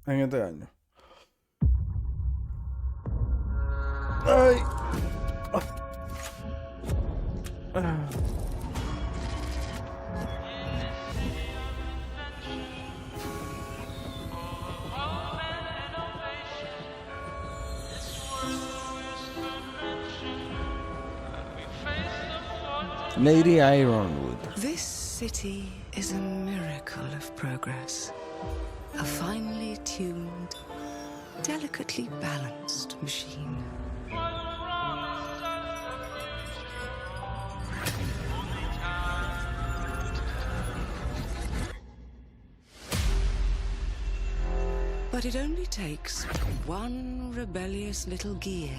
en este año. Ay. Lady Ironwood. This city is a miracle of progress. A finely tuned, delicately balanced machine. But it only takes one rebellious little gear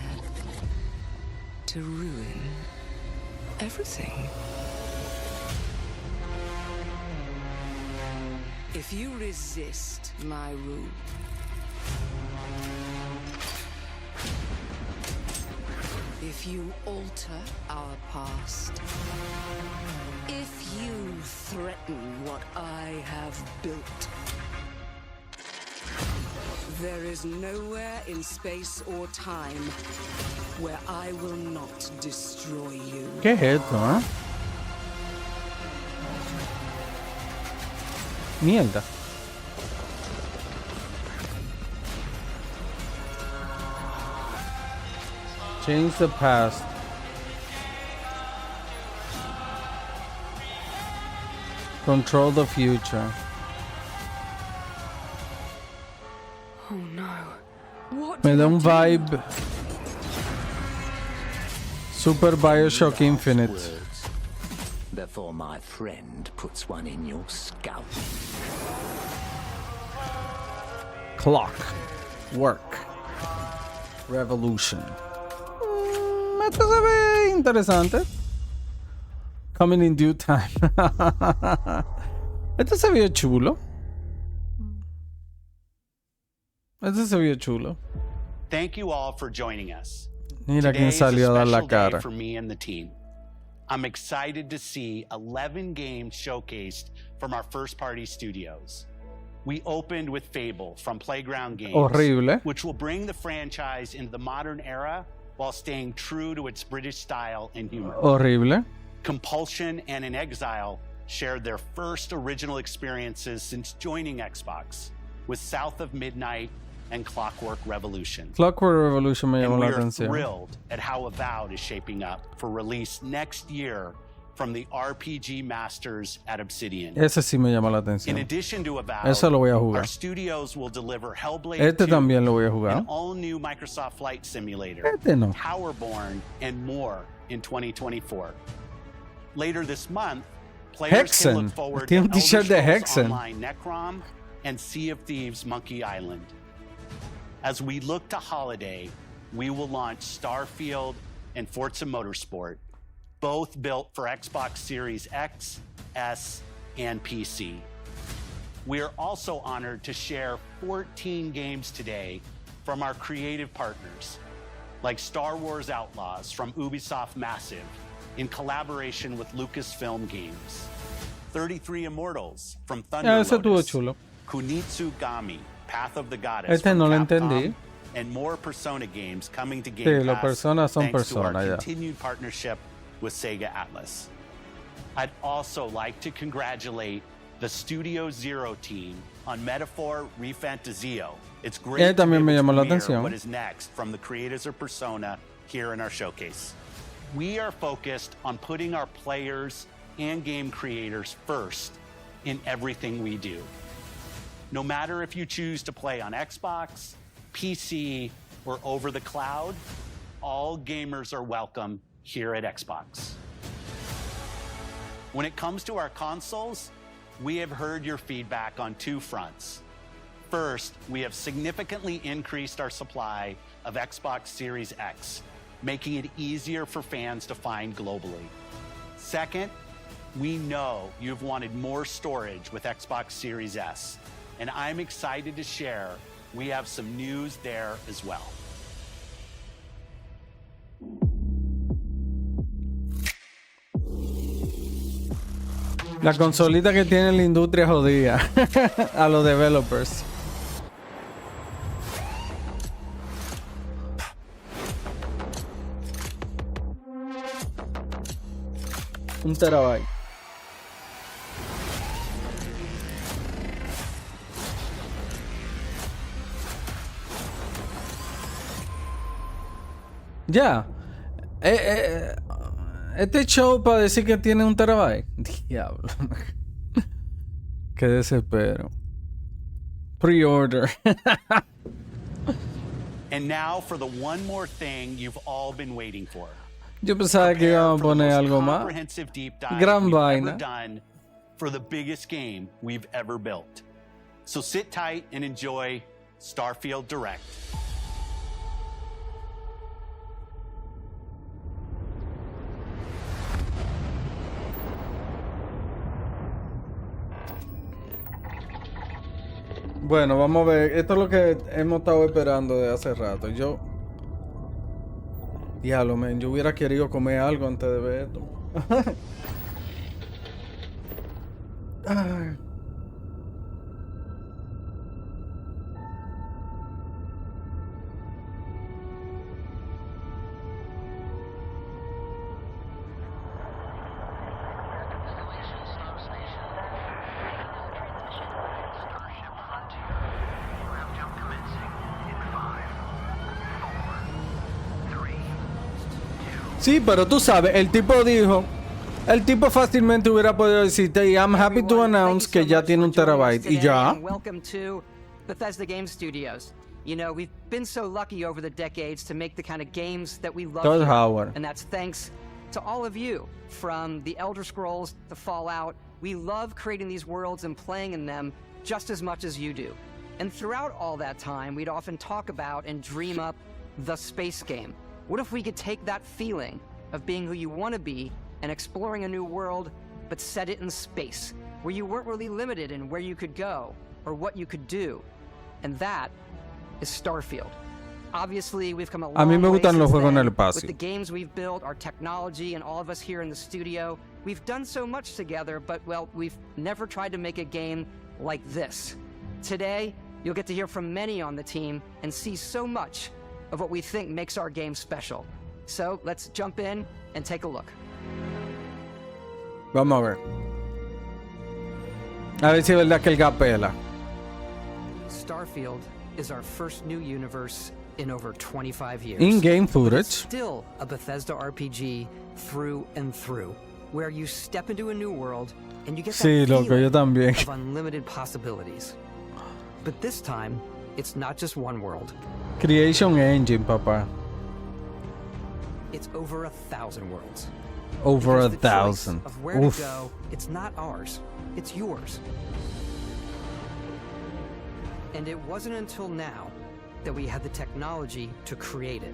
to ruin everything. If you resist my rule, if you alter our past, if you threaten what I have built, there is nowhere in space or time where I will not destroy you. ¿Qué es esto, Mierda. Change the past. Control the future. Oh no. What Me da un did I do? vibe Super Bioshock Infinite. Words before my friend puts one in your scalp. Clockwork Revolution. Esto se ve interesante. Coming in due time. Este se vio chulo. Este se vio chulo. Thank you all for joining us. Mira Today quién is a salió a dar la special day cara. for me and the team. I'm excited to see 11 games showcased from our first-party studios. We opened with Fable from Playground Games, Horrible. which will bring the franchise into the modern era while staying true to its British style and humor. Horrible. Compulsion and In Exile shared their first original experiences since joining Xbox with South of Midnight and Clockwork Revolution. Clockwork Revolution me llamó And la we are atención. thrilled at how Avowed is shaping up for release next year from the RPG masters at Obsidian. Ese sí me llamó la In atención. addition to Avowed, Eso lo voy a our jugar. studios will deliver Hellblade Este 2, también lo voy a jugar. an all-new Microsoft Flight Simulator, Este no. Towerborn, and more in 2024. Later this month, players can Hexen. look forward to Tiene un Elder t-shirt de Scrolls Hexen. Online Necrom and Sea of Thieves Monkey Island. As we look to holiday, we will launch Starfield and Forza Motorsport, both built for Xbox Series X, S, and PC. We are also honored to share 14 games today from our creative partners, like Star Wars Outlaws from Ubisoft Massive, in collaboration with Lucasfilm Games. 33 Immortals from Thunder Ese estuvo Lotus, chulo. Kunitsu-Gami, Path of the Goddess Este from no lo Capcom, entendí. and more Persona games coming to Game Sí, los Pass Personas son thanks to our Persona, ya. continued partnership with Sega Atlas. I'd also like to congratulate the Studio Zero team on Metaphor Refantazio. It's great to be también me able to llamó la premiere atención. what is next from the creators of Persona here in our showcase. We are focused on putting our players and game creators first in everything we do. No matter if you choose to play on Xbox, PC, or over the cloud, all gamers are welcome here at Xbox. When it comes to our consoles, we have heard your feedback on two fronts. First, we have significantly increased our supply of Xbox Series X, making it easier for fans to find globally. Second, we know you've wanted more storage with Xbox Series S, and I'm excited to share we have some news there as well. La consolita que tiene la industria jodida a los developers. Un terabyte. Ya. Este show para decir que tiene un terabyte. Diablo. Qué desespero. Pre-order. And now for the one more thing you've all been waiting for. Yo pensaba que iban a poner algo más. Comprehensive deep dive Gran we've vaina. ever done for the biggest game we've ever built. So sit tight and enjoy Starfield Direct. Bueno, vamos a ver. Esto es lo que hemos estado esperando de hace rato. Diablo, man. Yo hubiera querido comer algo antes de ver esto. Ay. Sí, pero tú sabes, el tipo dijo, el tipo fácilmente hubiera podido decirte, y I'm happy to announce que ya tiene 1 terabyte y ya. Welcome to Bethesda Game Studios. You know, we've been so lucky over the decades to make the kind of games that we love Todd here. Howard. And that's thanks to all of you. From the Elder Scrolls to Fallout, we love creating these worlds and playing in them just as much as you do. And throughout all that time, we'd often talk about and dream up the space game. What if we could take that feeling of being who you want to be and exploring a new world, but set it in space, where you weren't really limited in where you could go or what you could do? And that is Starfield. Obviously, we've come a A mí long me way gustan los since juegos en then. el espacio. With the games we've built, our technology, and all of us here in the studio, we've done so much together, but, well, we've never tried to make a game like this. Today, you'll get to hear from many on the team and see so much of what we think makes our game special. So, let's jump in and take a look. Vamos a ver. A ver si es verdad que el gapela. Starfield is our first new universe in over 25 years. In-game But footage. it's still a Bethesda RPG through and through, where you step into a new world and you get that Sí, loco, yo feeling también. of unlimited possibilities. But this time, it's not just one world. Creation Engine, papá. It's over 1,000 worlds. Over Because the choice 1,000. of where Oof. to go, it's not ours, it's yours. And it wasn't until now that we had the technology to create it.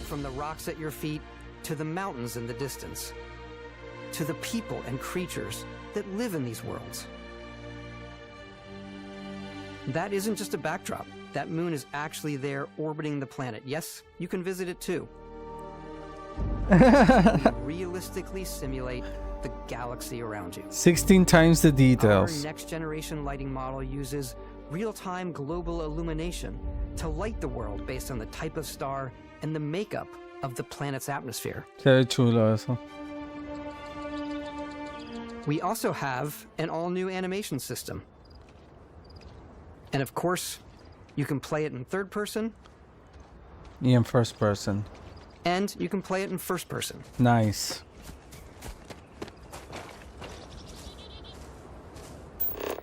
From the rocks at your feet to the mountains in the distance, to the people and creatures that live in these worlds. That isn't just a backdrop. That moon is actually there orbiting the planet. Yes, you can visit it too. We realistically simulate the galaxy around you. 16 times the Our details. next generation lighting model uses real-time global illumination to light the world based on the type of star and the makeup of the planet's atmosphere. Se ve chulo eso. We also have an all-new animation system. And of course, you can play it in third person, Y en first person. and you can play it in first person. Nice.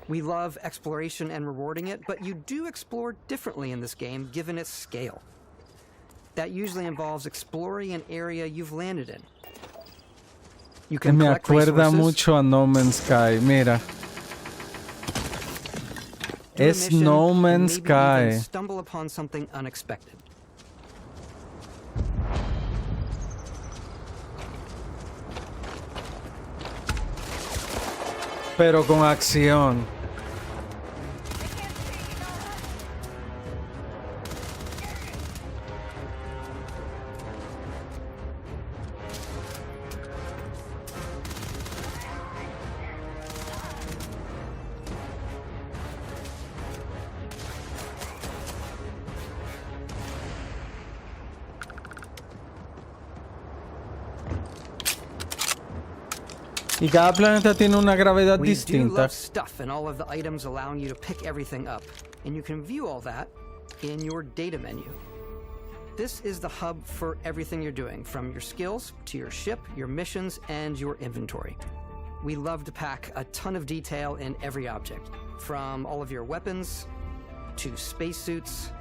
We love exploration and rewarding it, but you do explore differently in this game given its scale. That usually involves exploring an area you've landed in. You can Me collect acuerda resources, mucho a No Man's Sky. Mira. do a Es mission, No and Man's maybe even Sky. stumble upon something unexpected. Pero con acción. Y cada planeta tiene una gravedad We do distinta. love stuff and all of the items allowing you to pick everything up, and you can view all that in your data menu. This is the hub for everything you're doing, from your skills to your ship, your missions, and your inventory. We love to pack a ton of detail in every object, from all of your weapons to spacesuits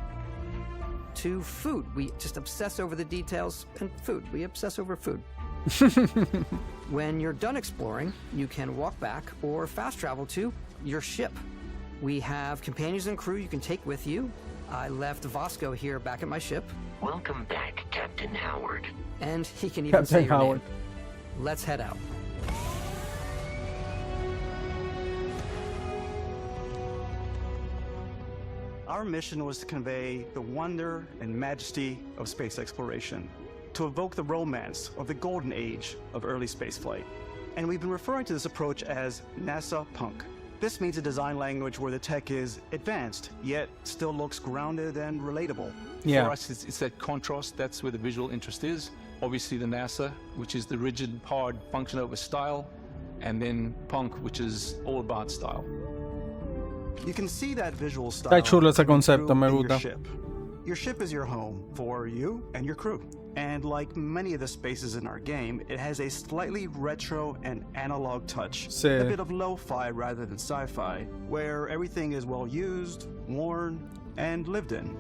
to food. We just obsess over the details, and food. We obsess over food. When you're done exploring, you can walk back or fast travel to your ship. We have companions and crew you can take with you. I left Vasco here back at my ship, Welcome back, Captain Howard. and he can even say Captain your Howard. name. Let's head out. Our mission was to convey the wonder and majesty of space exploration, to evoke the romance of the golden age of early spaceflight. And we've been referring to this approach as NASA Punk. This means a design language where the tech is advanced, yet still looks grounded and relatable. Yeah. For us, it's that contrast. That's where the visual interest is. Obviously, the NASA, which is the rigid, hard function over style, and then Punk, which is all about style. You can see that visual style Está chulo ese concepto, me through in your gusta. ship. Your ship is your home for you and your crew. And like many of the spaces in our game, it has a slightly retro and analog touch. Sí. A bit of lo-fi rather than sci-fi, where everything is well used, worn, and lived in.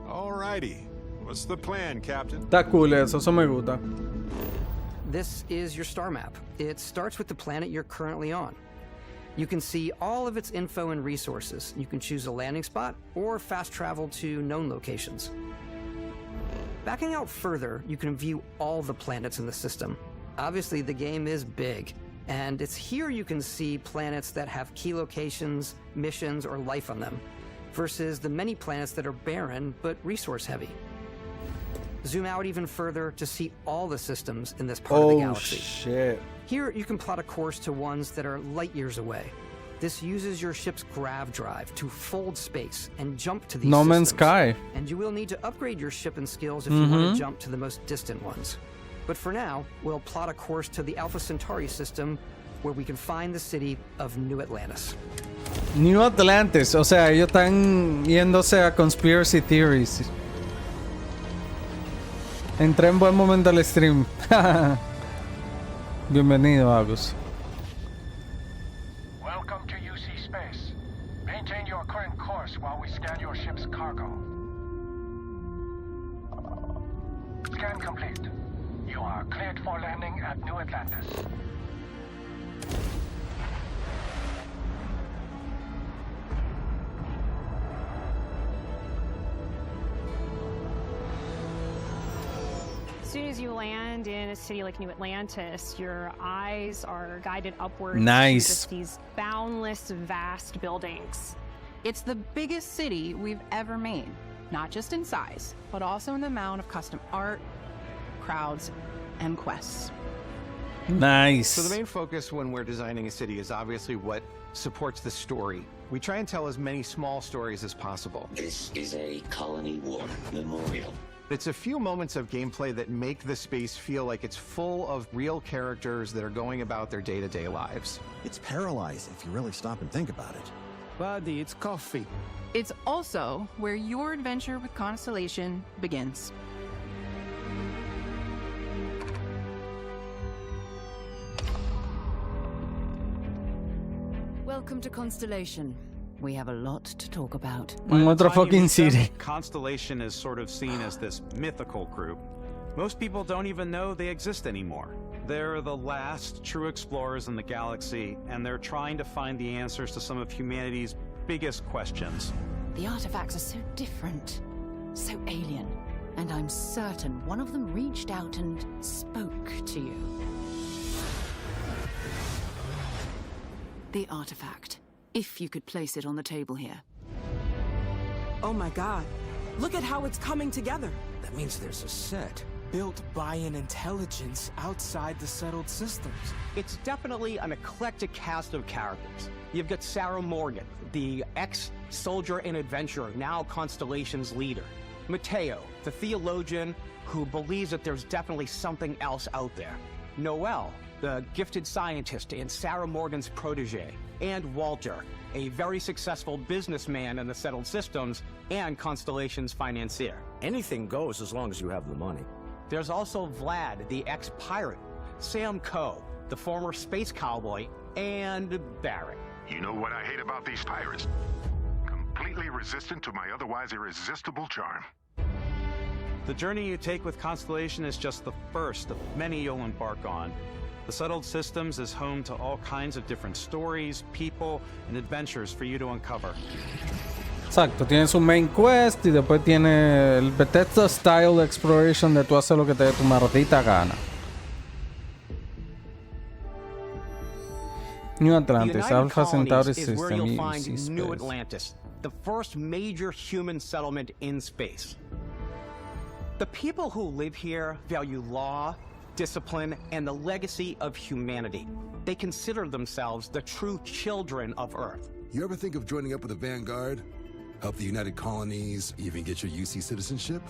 Alrighty. What's the plan, Captain? Está cool eso me gusta. This is your star map. It starts with the planet you're currently on. You can see all of its info and resources. You can choose a landing spot or fast travel to known locations. Backing out further, you can view all the planets in the system. Obviously, the game is big, and it's here you can see planets that have key locations, missions, or life on them, versus the many planets that are barren but resource-heavy. Zoom out even further to see all the systems in this part of the galaxy. Shit. Here, you can plot a course to ones that are light years away. This uses your ship's grav drive to fold space and jump to these No systems. Man's Sky. And you will need to upgrade your ship and skills if you want to jump to the most distant ones. But for now, we'll plot a course to the Alpha Centauri system, where we can find the city of New Atlantis. New Atlantis, o sea, ellos están yéndose a conspiracy theories. Entré en buen momento al stream. Bienvenido, Agus. Welcome to UC Space. Maintain your current course while we scan your ship's cargo. Scan complete. You are cleared for landing at New Atlantis. As soon as you land in a city like New Atlantis, your eyes are guided upwards Nice. to just these boundless, vast buildings. It's the biggest city we've ever made, not just in size, but also in the amount of custom art, crowds, and quests. Nice. So the main focus when we're designing a city is obviously what supports the story. We try and tell as many small stories as possible. This is a colony war memorial. It's a few moments of gameplay that make the space feel like it's full of real characters that are going about their day-to-day lives. It's paralyzing if you really stop and think about it. Buddy, it's coffee. It's also where your adventure with Constellation begins. Welcome to Constellation. We have a lot to talk about. Otra fucking city. Constellation is sort of seen as this mythical group. Most people don't even know they exist anymore. They're the last true explorers in the galaxy, and they're trying to find the answers to some of humanity's biggest questions. The artifacts are so different, so alien, and I'm certain one of them reached out and spoke to you. The artifact. If you could place it on the table here. Oh my god. Look at how it's coming together. That means there's a set built by an intelligence outside the settled systems. It's definitely an eclectic cast of characters. You've got Sarah Morgan, the ex-soldier and adventurer, now Constellation's leader. Mateo, the theologian who believes that there's definitely something else out there. Noel, the gifted scientist and Sarah Morgan's protege. And Walter, a very successful businessman in the settled systems and Constellation's financier. Anything goes as long as you have the money. There's also Vlad, the ex-pirate, Sam Coe, the former space cowboy, and Barrett. You know what I hate about these pirates? Completely resistant to my otherwise irresistible charm. The journey you take with Constellation is just the first of many you'll embark on. The Settled Systems is home to all kinds of different stories, people, and adventures for you to uncover. Exacto, tiene su main quest y después tiene el Bethesda Style Exploration de tú haces lo que te dé tu maldita gana. New Atlantis, Alpha Centauri is where System, you'll find UC New Space. Atlantis, the first major human settlement in space. The people who live here value law, discipline, and the legacy of humanity. They consider themselves the true children of Earth. You ever think of joining up with the Vanguard? Help the United Colonies, even get your UC citizenship?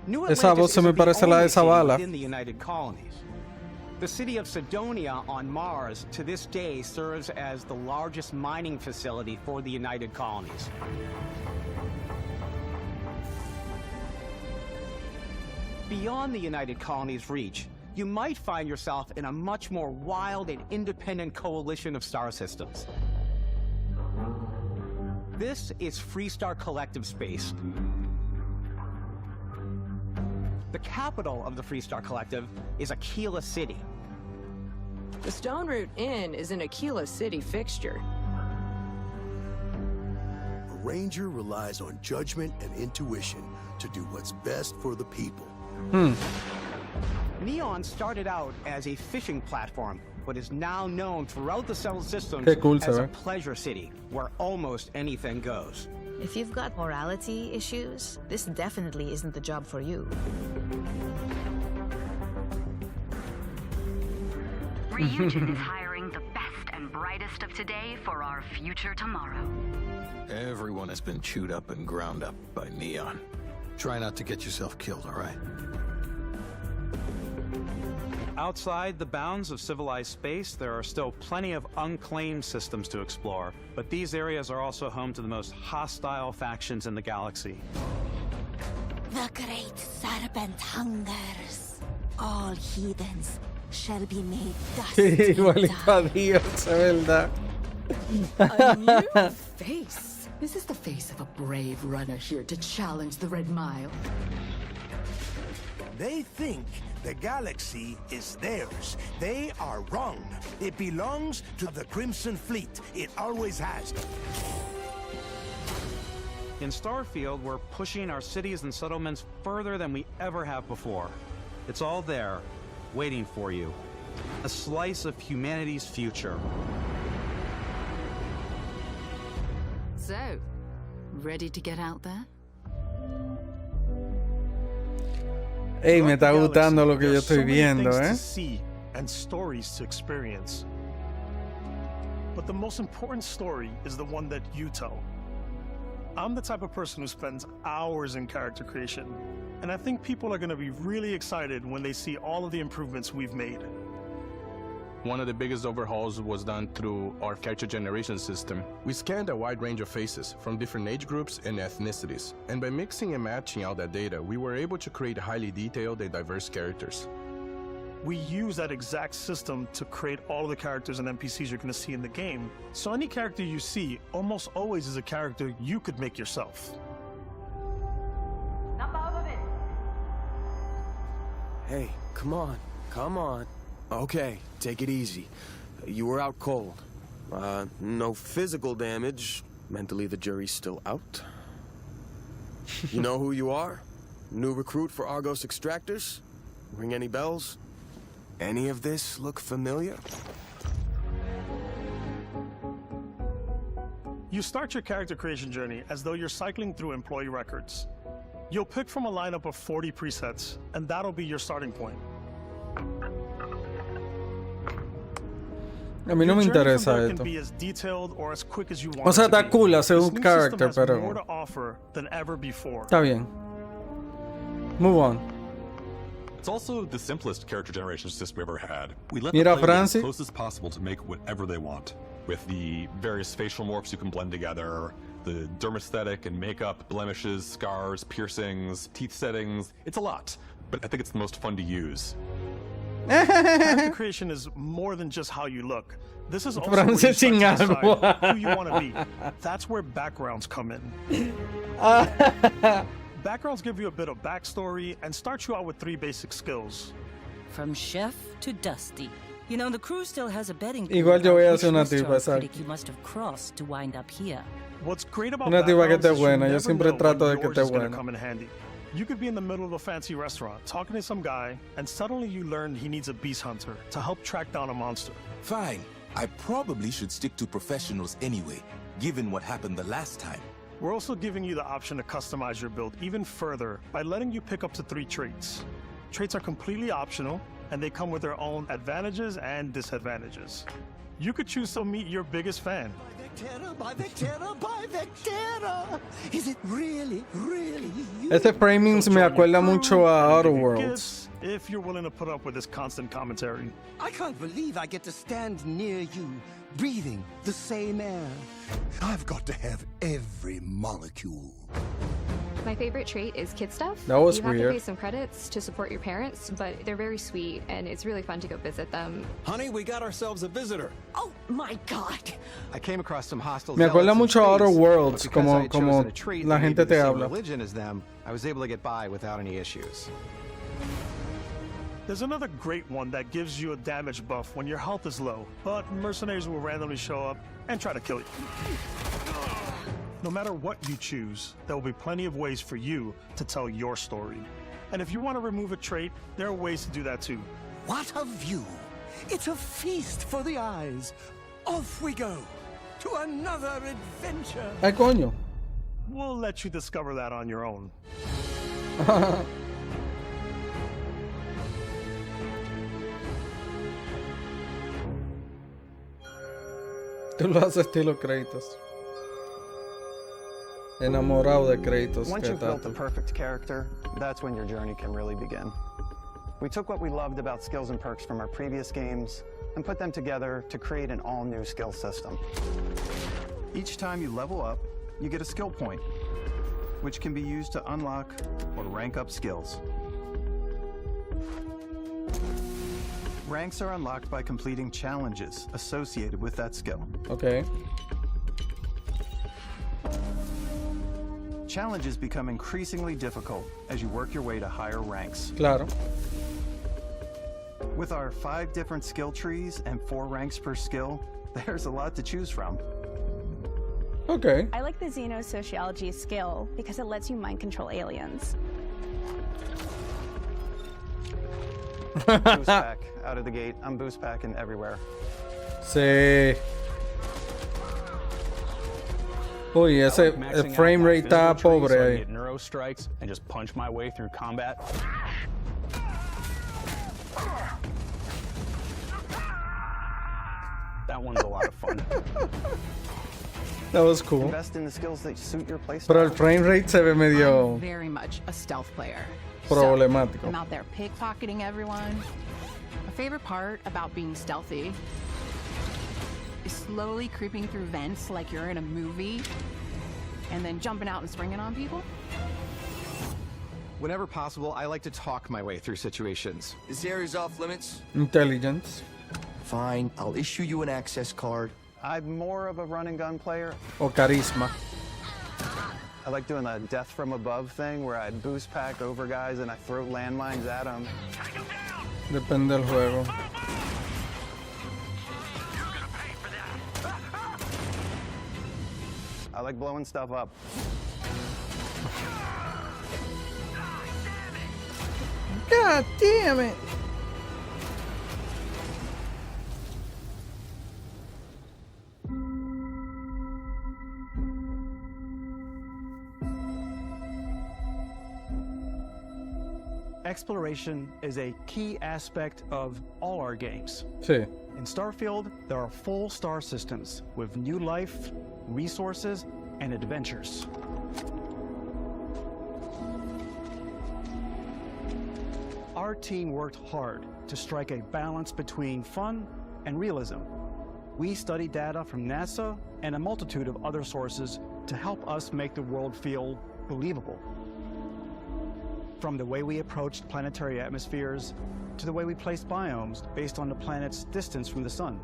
New Esa voz Atlantis se me isn't the parece la only de city Zavala. within the United Colonies. The city of Cydonia on Mars to this day serves as the largest mining facility for the United Colonies. Beyond the United Colonies' reach, you might find yourself in a much more wild and independent coalition of star systems. This is Freestar Collective Space. The capital of the Freestar Collective is Aquila City. The Stone Root Inn is an Aquila City fixture. A ranger relies on judgment and intuition to do what's best for the people. Neon started out as a fishing platform, but is now known throughout the settled systems as a pleasure city, where almost anything goes. If you've got morality issues, this definitely isn't the job for you. Ryujin is hiring the best and brightest of today for our future tomorrow. Everyone has been chewed up and ground up by Neon. Try not to get yourself killed, all right? Outside the bounds of civilized space, there are still plenty of unclaimed systems to explore, but these areas are also home to the most hostile factions in the galaxy. The great serpent hungers. All heathens shall be made dust. Igualito a Dios, ¿verdad? A new face. Is this the face of a brave runner here to challenge the Red Mile? They think the galaxy is theirs. They are wrong. It belongs to the Crimson Fleet. It always has. In Starfield, we're pushing our cities and settlements further than we ever have before. It's all there, waiting for you. A slice of humanity's future. So, ready to get out there? Ey, me está gustando lo que yo estoy viendo, to see and stories to experience. But the most important story is the one that you tell. I'm the type of person who spends hours in character creation, and I think people are going to be really excited when they see all of the improvements we've made. One of the biggest overhauls was done through our character generation system. We scanned a wide range of faces from different age groups and ethnicities, and by mixing and matching out that data, we were able to create highly detailed and diverse characters. We use that exact system to create all of the characters and NPCs you're going to see in the game, so any character you see almost always is a character you could make yourself. Hey, come on, come on. Okay, take it easy. You were out cold. No physical damage. Mentally, the jury's still out. You know who you are? New recruit for Argos Extractors? Ring any bells? Any of this look familiar? You start your character creation journey as though you're cycling through employee records. You'll pick from a lineup of 40 presets, and that'll be your starting point. A mí no me interesa esto. O sea, está cool hacer un character, pero está bien. Move on. It's also the simplest character generation system we ever had. We let Mira, them play as Francis. close as possible to make whatever they want. With the various facial morphs you can blend together, the dermesthetic and makeup, blemishes, scars, piercings, teeth settings. It's a lot, but I think it's the most fun to use. Character creation is more than just how you look. This is also where you start to decide who you want to be. That's where backgrounds come in. Backgrounds give you a bit of backstory and start you out with 3 basic skills. From chef to dusty. You know, the crew still has a betting pool. Igual yo voy a Which hacer una restaurant tipa, critic you must have crossed to wind up here. What's great about Una tipa que backgrounds esté is you buena. Yo never siempre know trato when de que yours esté is gonna buena. come in handy. You could be in the middle of a fancy restaurant talking to some guy, and suddenly you learn he needs a beast hunter to help track down a monster. Fine. I probably should stick to professionals anyway, given what happened the last time. We're also giving you the option to customize your build even further by letting you pick up to 3 traits. Traits are completely optional, and they come with their own advantages and disadvantages. You could choose to meet your biggest fan. By the terror! Is it really you? Este framing me acuerda mucho a Outer Worlds. Gifts, if you're willing to put up with this constant commentary. I can't believe I get to stand near you, breathing the same air. I've got to have every molecule. My favorite trait is kid stuff. That was you have weird. to pay some credits to support your parents, but they're very sweet and it's really fun to go visit them. Honey, we got ourselves a visitor. Oh my God! I came across some hostile Me acuerda zealots in mucho a Outer space, Worlds, but because I como, had como chosen a trait la that may be gente the te same habla. religion as them, I was able to get by without any issues. There's another great one that gives you a damage buff when your health is low, but mercenaries will randomly show up and try to kill you. No matter what you choose, there will be plenty of ways for you to tell your story. And if you want to remove a trait, there are ways to do that too. What a view! It's a feast for the eyes. Off we go to another adventure. Ay, coño. We'll let you discover that on your own. Tú lo haces estilo créditos. Enamorado de créditos. Once que you've built the tanto. perfect character, that's when your journey can really begin. We took what we loved about skills and perks from our previous games and put them together to create an all-new skill system. Each time you level up, you get a skill point, which can be used to unlock or rank up skills. Ranks are unlocked by completing challenges associated with that skill. Okay. Challenges become increasingly difficult as you work your way to higher ranks. Claro. With our 5 different skill trees and 4 ranks per skill, there's a lot to choose from. Okay. I like the xenosociology skill because it lets you mind control aliens. Boost pack out of the gate. I'm boost packing everywhere. Sí. Uy, ese el frame rate está pobre So I ahí. get neuro strikes and just punch my way through combat. That one's a lot of fun. That was cool. Invest in the skills that suit your playstyle. Pero el frame rate se ve medio I'm very much a stealth player. problemático. So, I'm out there pickpocketing everyone. My favorite part about being stealthy is slowly creeping through vents like you're in a movie and then jumping out and springing on people. Whenever possible, I like to talk my way through situations. This area's off limits. Intelligence. Fine, I'll issue you an access card. I'm more of a run and gun player. O carisma. I like doing the death from above thing where I boost pack over guys and I throw landmines at them. Depende del juego. I like blowing stuff up. God damn it. Exploration is a key aspect of all our games. Sí. In Starfield, there are full star systems with new life, resources, and adventures. Our team worked hard to strike a balance between fun and realism. We studied data from NASA and a multitude of other sources to help us make the world feel believable. From the way we approached planetary atmospheres to the way we placed biomes based on the planet's distance from the sun.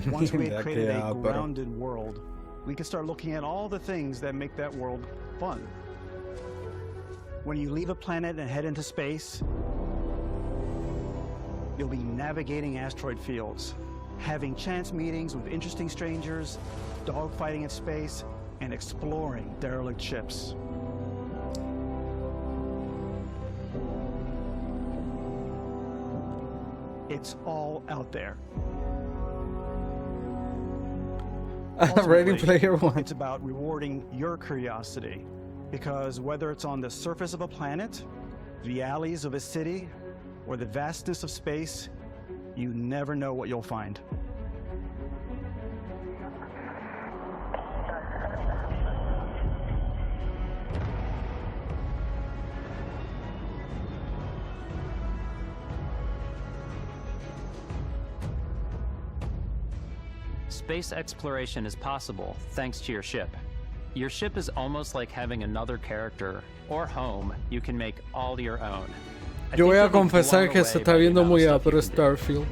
Once we had created a grounded world, we could start looking at all the things that make that world fun. When you leave a planet and head into space, you'll be navigating asteroid fields, having chance meetings with interesting strangers, dogfighting in space, and exploring derelict ships. It's all out there. Ready Ultimately, Player One. It's about rewarding your curiosity. Because whether it's on the surface of a planet, the alleys of a city, or the vastness of space, you never know what you'll find. Space exploration is possible thanks to your ship. Your ship is almost like having another character or home you can make all your own. Yo voy a confesar que se está viendo muy ápero Starfield.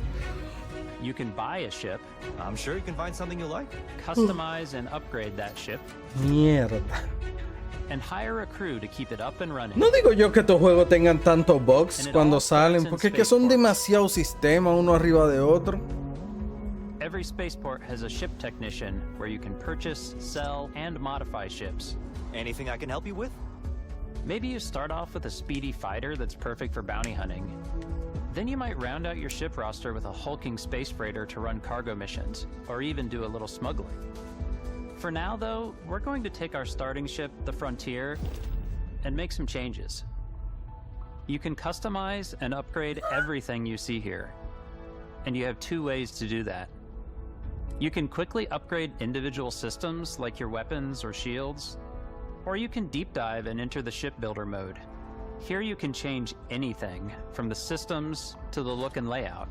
You can buy a ship. I'm sure you can find something you like. Customize and upgrade that ship. Mierda. And hire a crew to keep it up and running. No digo yo que estos juegos tengan tantos bugs cuando salen, porque es que son demasiados sistemas uno arriba de otro. Every spaceport has a ship technician where you can purchase, sell, and modify ships. Anything I can help you with? Maybe you start off with a speedy fighter that's perfect for bounty hunting. Then you might round out your ship roster with a hulking space freighter to run cargo missions, or even do a little smuggling. For now, though, we're going to take our starting ship, the Frontier, and make some changes. You can customize and upgrade everything you see here, and you have two ways to do that. You can quickly upgrade individual systems like your weapons or shields, or you can deep dive and enter the shipbuilder mode. Here you can change anything, from the systems to the look and layout.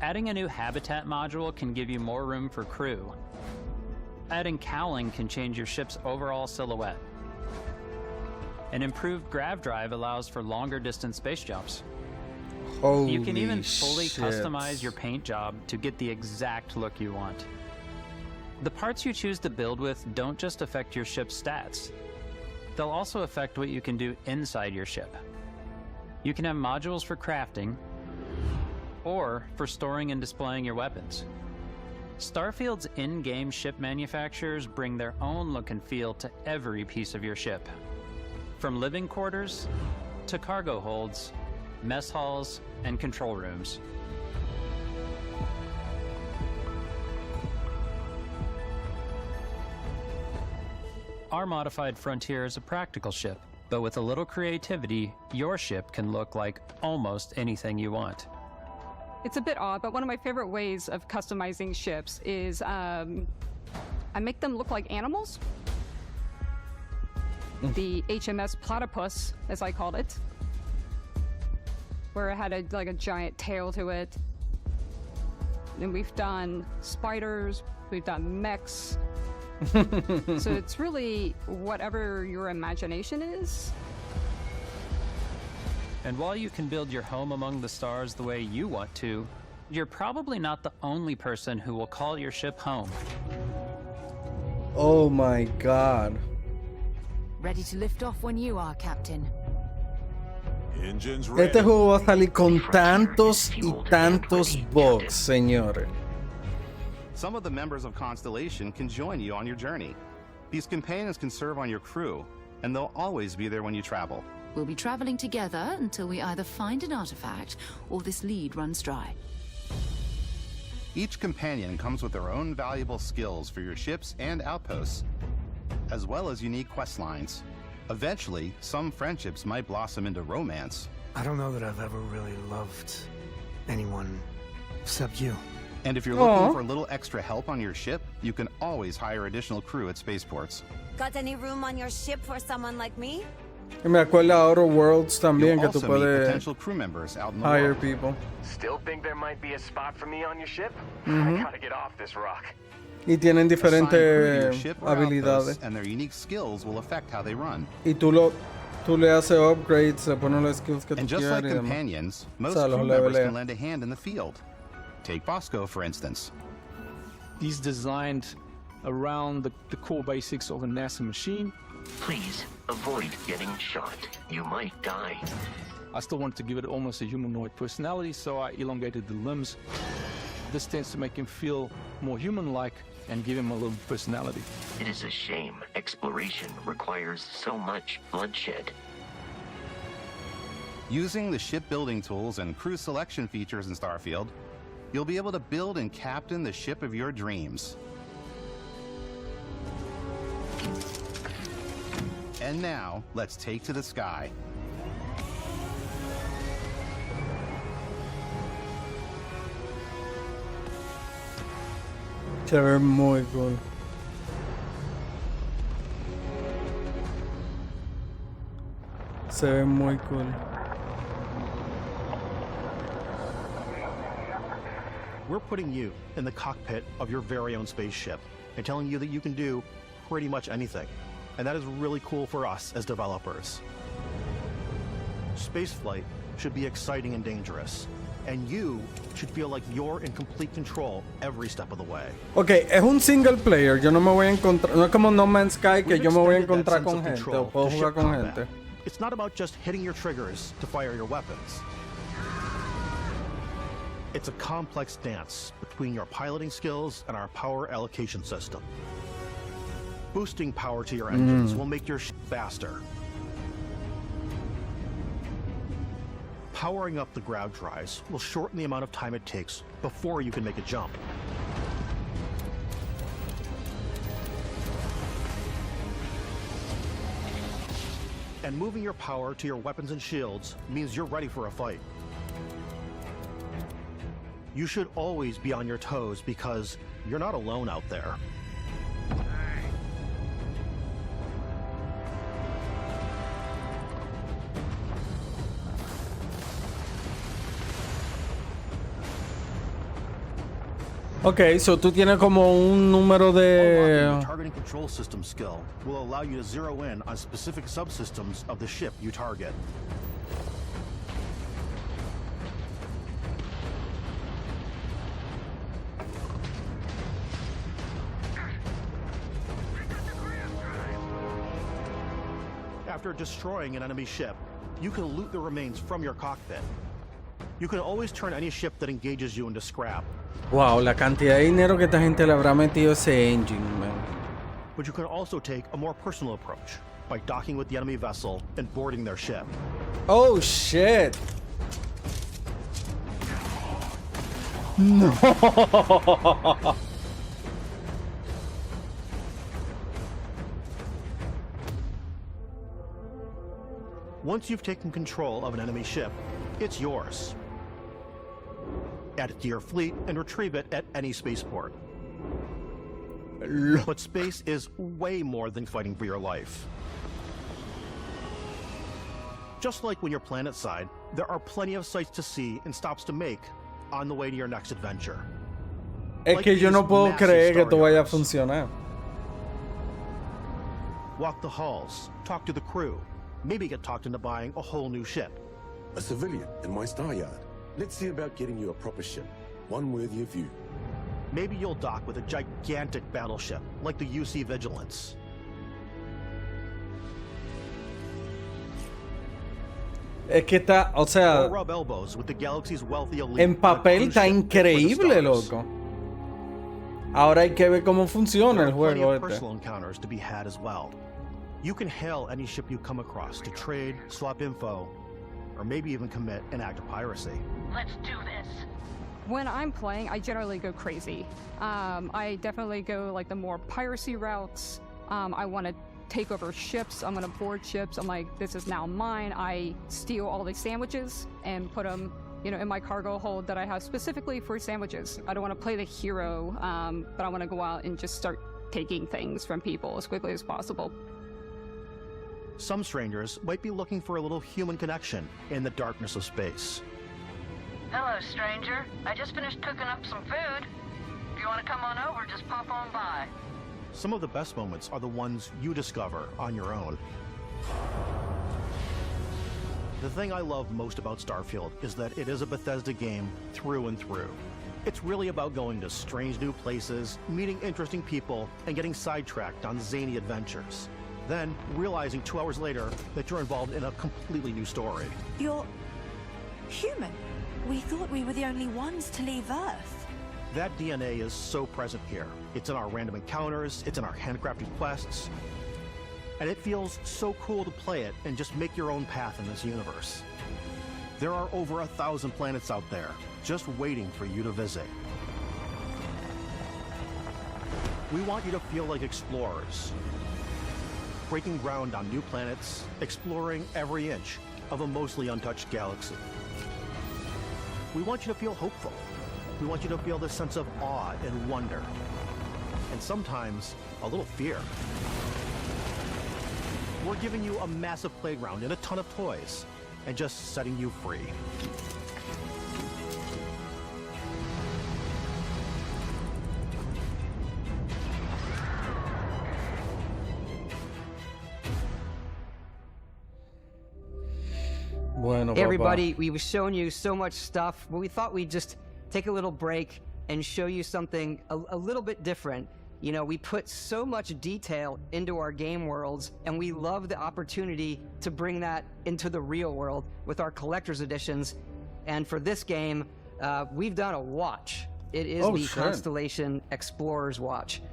Adding a new habitat module can give you more room for crew. Adding cowling can change your ship's overall silhouette. An improved grav drive allows for longer distance space jumps. Holy You can even fully shit. customize your paint job to get the exact look you want. The parts you choose to build with don't just affect your ship's stats. They'll also affect what you can do inside your ship. You can have modules for crafting, or for storing and displaying your weapons. Starfield's in-game ship manufacturers bring their own look and feel to every piece of your ship. From living quarters to cargo holds, mess halls, and control rooms. Our modified Frontier is a practical ship, but with a little creativity, your ship can look like almost anything you want. It's a bit odd, but one of my favorite ways of customizing ships is I make them look like animals. The HMS Platypus, as I called it, where it had a giant tail to it. And we've done spiders, we've done mechs. So it's really whatever your imagination is. And while you can build your home among the stars the way you want to, you're probably not the only person who will call your ship home. Oh my god. Ready to lift off when you are, Captain. Este juego va a salir con tantos y tantos bugs, señores. Some of the members of Constellation can join you on your journey. These companions can serve on your crew, and they'll always be there when you travel. We'll be traveling together until we either find an artifact or this lead runs dry. Each companion comes with their own valuable skills for your ships and outposts, as well as unique quest lines. Eventually, some friendships might blossom into romance. I don't know that I've ever really loved anyone except you. And if you're looking for a little extra help on your ship, you can always hire additional crew at spaceports. Got any room on your ship for someone like me? Y me acuerdo a Outer Worlds también You'll que tú also meet puedes potential crew members out in the hire world. people. Still think there might be a spot for me on your ship? Mhm. I gotta get off this rock. Y tienen Assign crew to your diferentes ship or habilidades. outposts, and their unique skills will affect how they run. Y tú le haces upgrades, le pones los skills que tú And just quieres like y demás. companions, most O sea, los crew members leveleas. can lend a hand in the field. Take Bosco, for instance. He's designed around the core basics of a NASA machine. Please avoid getting shot. You might die. I still wanted to give it almost a humanoid personality, so I elongated the limbs. This tends to make him feel more human-like and give him a little personality. It is a shame exploration requires so much bloodshed. Using the shipbuilding tools and crew selection features in Starfield, you'll be able to build and captain the ship of your dreams. And now, let's take to the sky. Se ve muy cool. Se ve muy cool. We're putting you in the cockpit of your very own spaceship and telling you that you can do pretty much anything. And that is really cool for us as developers. Spaceflight should be exciting and dangerous. And you should feel like you're in complete control every step of the way. Ok, es un single player. Yo no me voy a encontrar. No es como No Man's Sky que yo me voy a encontrar con gente o puedo jugar con gente. It's not about just hitting your triggers to fire your weapons. It's a complex dance between your piloting skills and our power allocation system. Boosting power to your engines will make your ship faster. Powering up the grav drives will shorten the amount of time it takes before you can make a jump. And moving your power to your weapons and shields means you're ready for a fight. You should always be on your toes because you're not alone out there. Ok, so tú tienes como un número de... Unlocking the targeting control system skill will allow you to zero in on specific subsystems of the ship you target. After destroying an enemy ship, you can loot the remains from your cockpit. You can always turn any ship that engages you into scrap. Wow, la cantidad de dinero que esta gente le habrá metido a ese engine, man. But you can also take a more personal approach by docking with the enemy vessel and boarding their ship. Oh shit. No. Once you've taken control of an enemy ship, it's yours. Add it to your fleet and retrieve it at any spaceport. But space is way more than fighting for your life. Just like when you're planetside, there are plenty of sights to see and stops to make on the way to your next adventure. Es que yo no puedo creer que esto vaya a funcionar. Walk the halls, talk to the crew, maybe get talked into buying a whole new ship. A civilian in my star yard. Let's see about getting you a proper ship, one worthy of you. Maybe you'll dock with a gigantic battleship, like the UC Vigilance. Es que está, o sea, Or rub elbows with the galaxy's wealthy elite. en papel está increíble, loco. Ahora hay que ver cómo funciona el juego este. Personal encounters to be had as well. You can hail any ship you come across to trade, swap info, or maybe even commit an act of piracy. Let's do this. When I'm playing, I generally go crazy. I definitely go like the more piracy routes. I want to take over ships. I'm going to board ships. I'm like, this is now mine. I steal all these sandwiches and put them, in my cargo hold that I have specifically for sandwiches. I don't want to play the hero, but I want to go out and just start taking things from people as quickly as possible. Some strangers might be looking for a little human connection in the darkness of space. Hello, stranger. I just finished cooking up some food. If you want to come on over, just pop on by. Some of the best moments are the ones you discover on your own. The thing I love most about Starfield is that it is a Bethesda game through and through. It's really about going to strange new places, meeting interesting people, and getting sidetracked on zany adventures. Then, realizing 2 hours later that you're involved in a completely new story. You're human. We thought we were the only ones to leave Earth. That DNA is so present here. It's in our random encounters, it's in our handcrafted quests, and it feels so cool to play it and just make your own path in this universe. There are over 1,000 planets out there, just waiting for you to visit. We want you to feel like explorers, breaking ground on new planets, exploring every inch of a mostly untouched galaxy. We want you to feel hopeful. We want you to feel this sense of awe and wonder, and sometimes a little fear. We're giving you a massive playground and a ton of toys, and just setting you free. Bueno, Hey papá. everybody, we've shown you so much stuff, but we thought we'd just take a little break and show you something a little bit different. You know, we put so much detail into our game worlds, and we love the opportunity to bring that into the real world with our collector's editions. And for this game, we've done a watch. It is the shit. Constellation Explorer's Watch.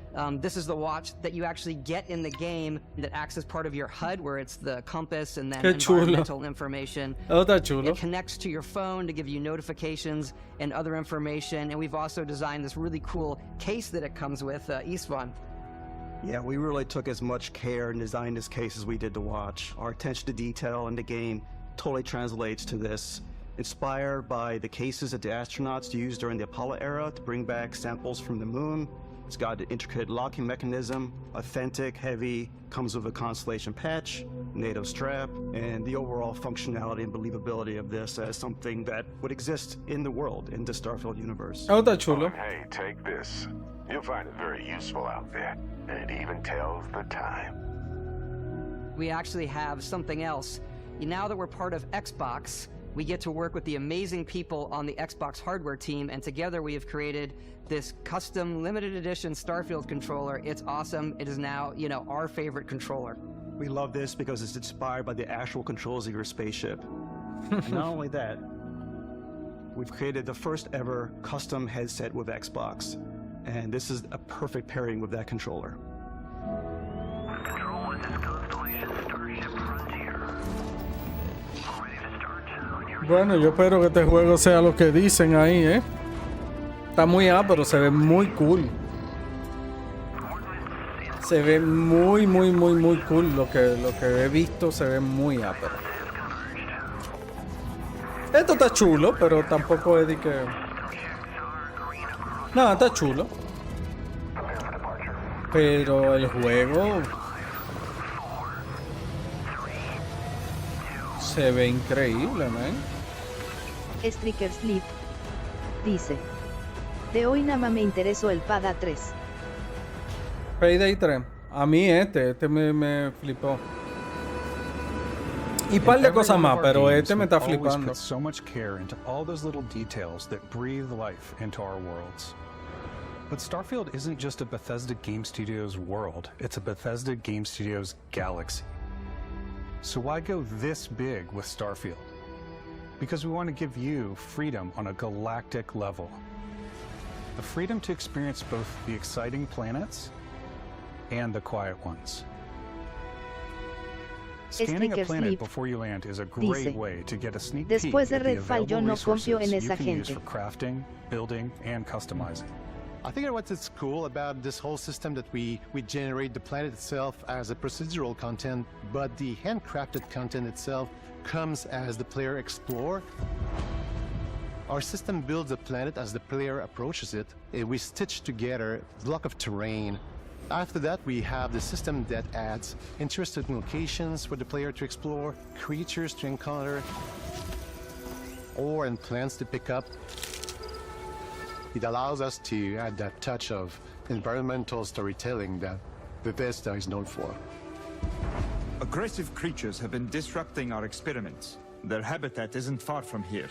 This is the watch that you actually get in the game that acts as part of your HUD, where it's the compass and then Qué chulo. environmental information. Oh, está chulo. It connects to your phone to give you notifications and other information. And we've also designed this really cool case that it comes with, Istvan. Yeah, we really took as much care in designing this case as we did the watch. Our attention to detail in the game totally translates to this. Inspired by the cases that the astronauts used during the Apollo era to bring back samples from the moon. It's got an intricate locking mechanism, authentic, heavy, comes with a Constellation patch, NATO strap, and the overall functionality and believability of this as something that would exist in the world, in the Starfield universe. Oh, está chulo. Hey, take this. You'll find it very useful out there, and it even tells the time. We actually have something else. Now that we're part of Xbox, we get to work with the amazing people on the Xbox hardware team, and together we have created this custom limited edition Starfield controller. It's awesome. It is now, you know, our favorite controller. We love this because it's inspired by the actual controls of your spaceship. And not only that, we've created the first ever custom headset with Xbox. And this is a perfect pairing with that controller. Control, this is Constellation Starship Frontier. Ready to start? Bueno, yo espero que este juego sea lo que dicen ahí, ¿eh? Está muy pero se ve muy cool. Se ve muy cool. Lo que he visto se ve muy ápero. Esto está chulo, pero tampoco es de que... No, está chulo. Pero el juego... se ve increíble, man. Striker Sleep dice: de hoy nada más me interesó el Pada 3. Payday 3. A mí este me flipó. Y par de cosas más, pero este me está flipando. Put so much care into all those little details that breathe life into our worlds. But Starfield isn't just a Bethesda Game Studios world, it's a Bethesda Game Studios galaxy. So why go this big with Starfield? Because we want to give you freedom on a galactic level. The freedom to experience both the exciting planets and the quiet ones. Scanning a planet before you land is a great way to get a sneak peek Después de at the Redfall yo no confío en resources you esa can use gente. for crafting, building, and customizing. I think what's cool about this whole system that we generate the planet itself as a procedural content, but the handcrafted content itself comes as the player explore. Our system builds the planet as the player approaches it. We stitch together a block of terrain. After that, we have the system that adds interesting locations for the player to explore, creatures to encounter, ore and plants to pick up. It allows us to add that touch of environmental storytelling that Bethesda is known for. Aggressive creatures have been disrupting our experiments. Their habitat isn't far from here.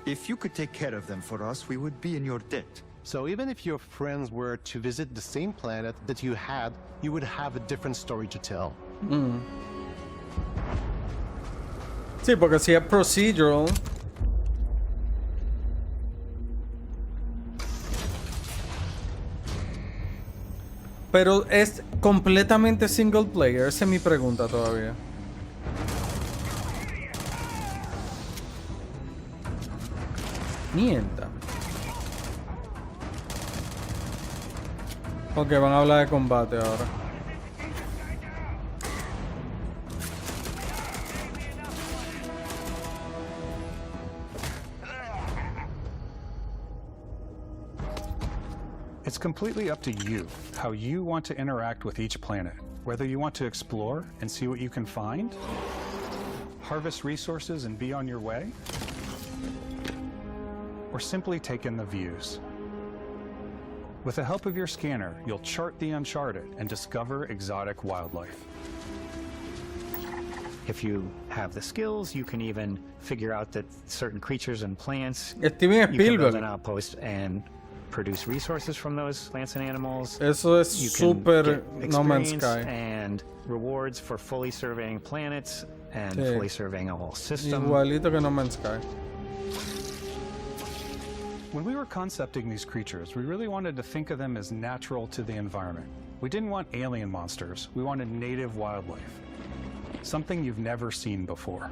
If you could take care of them for us, we would be in your debt. So even if your friends were to visit the same planet that you had, you would have a different story to tell. Sí, porque si es procedural... Pero es completamente single player. Esa es mi pregunta todavía. Mierda. Ok, van a hablar de combate ahora. It's completely up to you how you want to interact with each planet. Whether you want to explore and see what you can find, harvest resources and be on your way, or simply take in the views. With the help of your scanner, you'll chart the uncharted and discover exotic wildlife. If you have the skills, you can even figure out that certain creatures and plants, Steven you can build Spielberg. an outpost and produce resources from those plants and animals. Eso es You can super get No Man's experience Sky. and rewards for fully surveying planets and Sí. fully surveying a whole system. Igualito que No Man's Sky. When we were concepting these creatures, we really wanted to think of them as natural to the environment. We didn't want alien monsters, we wanted native wildlife. Something you've never seen before.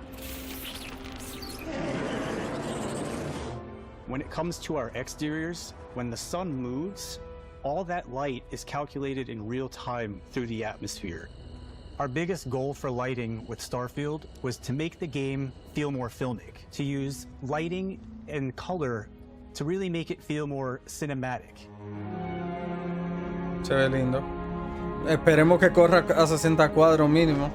When it comes to our exteriors, when the sun moves, all that light is calculated in real time through the atmosphere. Our biggest goal for lighting with Starfield was to make the game feel more filmic, to use lighting and color to really make it feel more cinematic. Se ve lindo. Esperemos que corra a 60 cuadros mínimo.